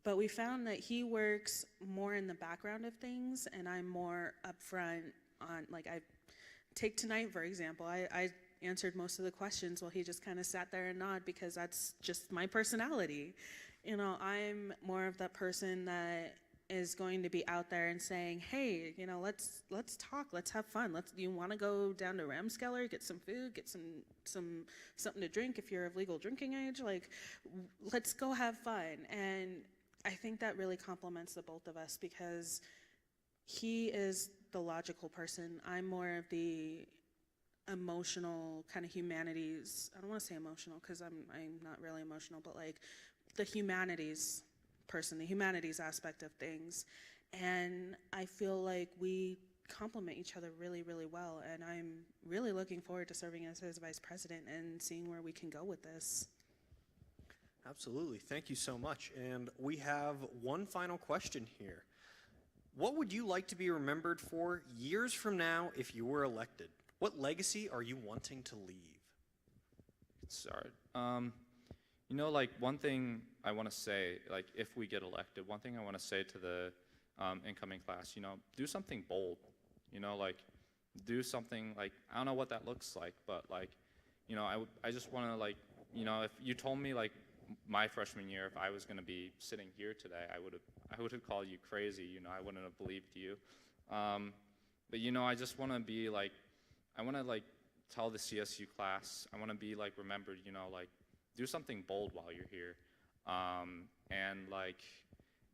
Speaker 3: But we found that he works more in the background of things, and I'm more upfront on, like, I take tonight, for example. I answered most of the questions while he just kind of sat there and nodded, because that's just my personality. You know, I'm more of that person that is going to be out there and saying, hey, you know, let's talk, let's have fun. You want to go down to Ramskeller, get some food, get something to drink if you're of legal drinking age, like, let's go have fun. And I think that really complements the both of us, because he is the logical person. I'm more of the emotional kind of humanities. I don't want to say emotional because I'm not really emotional, but like the humanities person, the humanities aspect of things. And I feel like we complement each other really, really well. And I'm really looking forward to serving as his vice president and seeing where we can go with this.
Speaker 1: Absolutely. Thank you so much. And we have one final question here. What would you like to be remembered for years from now if you were elected? What legacy are you wanting to leave?
Speaker 2: Sorry. You know, like one thing I want to say, like if we get elected, one thing I want to say to the incoming class, you know, do something bold. You know, like do something like, I don't know what that looks like, but like, you know, I just want to like, you know, if you told me like my freshman year, if I was going to be sitting here today, I would have called you crazy. You know, I wouldn't have believed you. But you know, I just want to be like, I want to like tell the CSU class, I want to be like remembered. You know, like do something bold while you're here,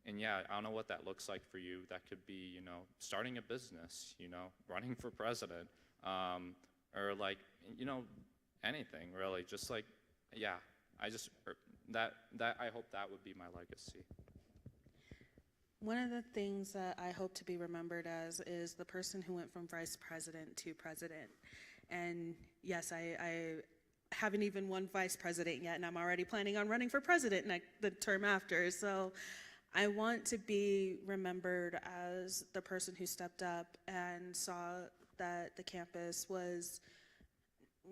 Speaker 2: and yeah, I don't know what that looks like for you. That could be, you know, starting a business, you know, running for president, or like, you know, anything really. Just like, yeah, I hope that would be my legacy.
Speaker 3: One of the things that I hope to be remembered as is the person who went from vice president to president. And yes, I haven't even won vice president yet, and I'm already planning on running for president the term after. So I want to be remembered as the person who stepped up and saw that the campus was,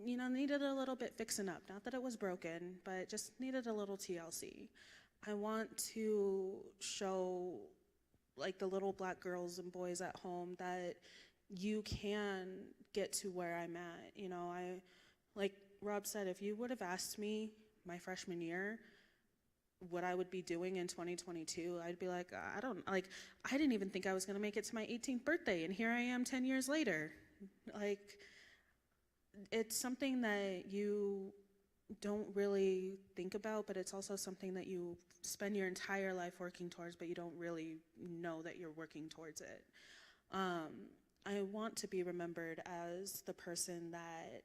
Speaker 3: you know, needed a little bit fixing up. Not that it was broken, but just needed a little TLC. I want to show like the little black girls and boys at home that you can get to where I'm at. You know, like Rob said, if you would have asked me my freshman year what I would be doing in 2022, I'd be like, I didn't even think I was gonna make it to my 18th birthday, and here I am 10 years later. Like, it's something that you don't really think about, but it's also something that you spend your entire life working towards, but you don't really know that you're working towards it. I want to be remembered as the person that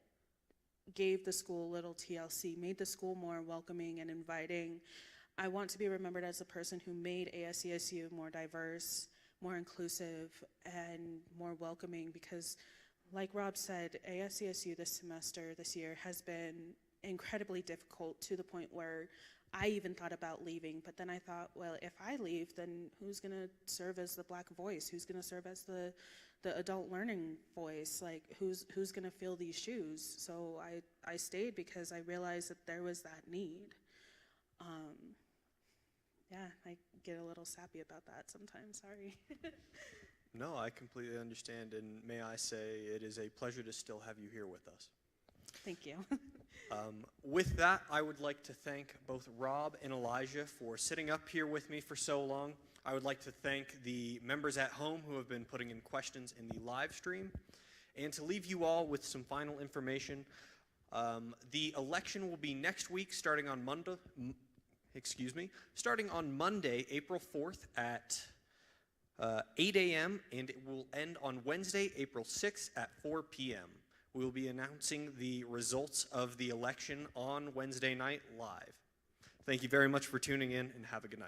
Speaker 3: gave the school a little TLC, made the school more welcoming and inviting. I want to be remembered as the person who made ASCSU more diverse, more inclusive, and more welcoming, because like Rob said, ASCSU this year has been incredibly difficult, to the point where I even thought about leaving. But then I thought, well, if I leave, then who's gonna serve as the black voice? Who's gonna serve as the adult learning voice? Like, who's gonna fill these shoes? So I stayed because I realized that there was that need. Yeah, I get a little sappy about that sometimes, sorry.
Speaker 1: No, I completely understand, and may I say it is a pleasure to still have you here with us.
Speaker 3: Thank you.
Speaker 1: With that, I would like to thank both Rob and Elijah for sitting up here with me for so long. I would like to thank the members at home who have been putting in questions in the live stream. And to leave you all with some final information, the election will be next week starting on Monday, April 4th at 8 a.m. and it will end on Wednesday, April 6th at 4 p.m. We will be announcing the results of the election on Wednesday night live. Thank you very much for tuning in, and have a good night.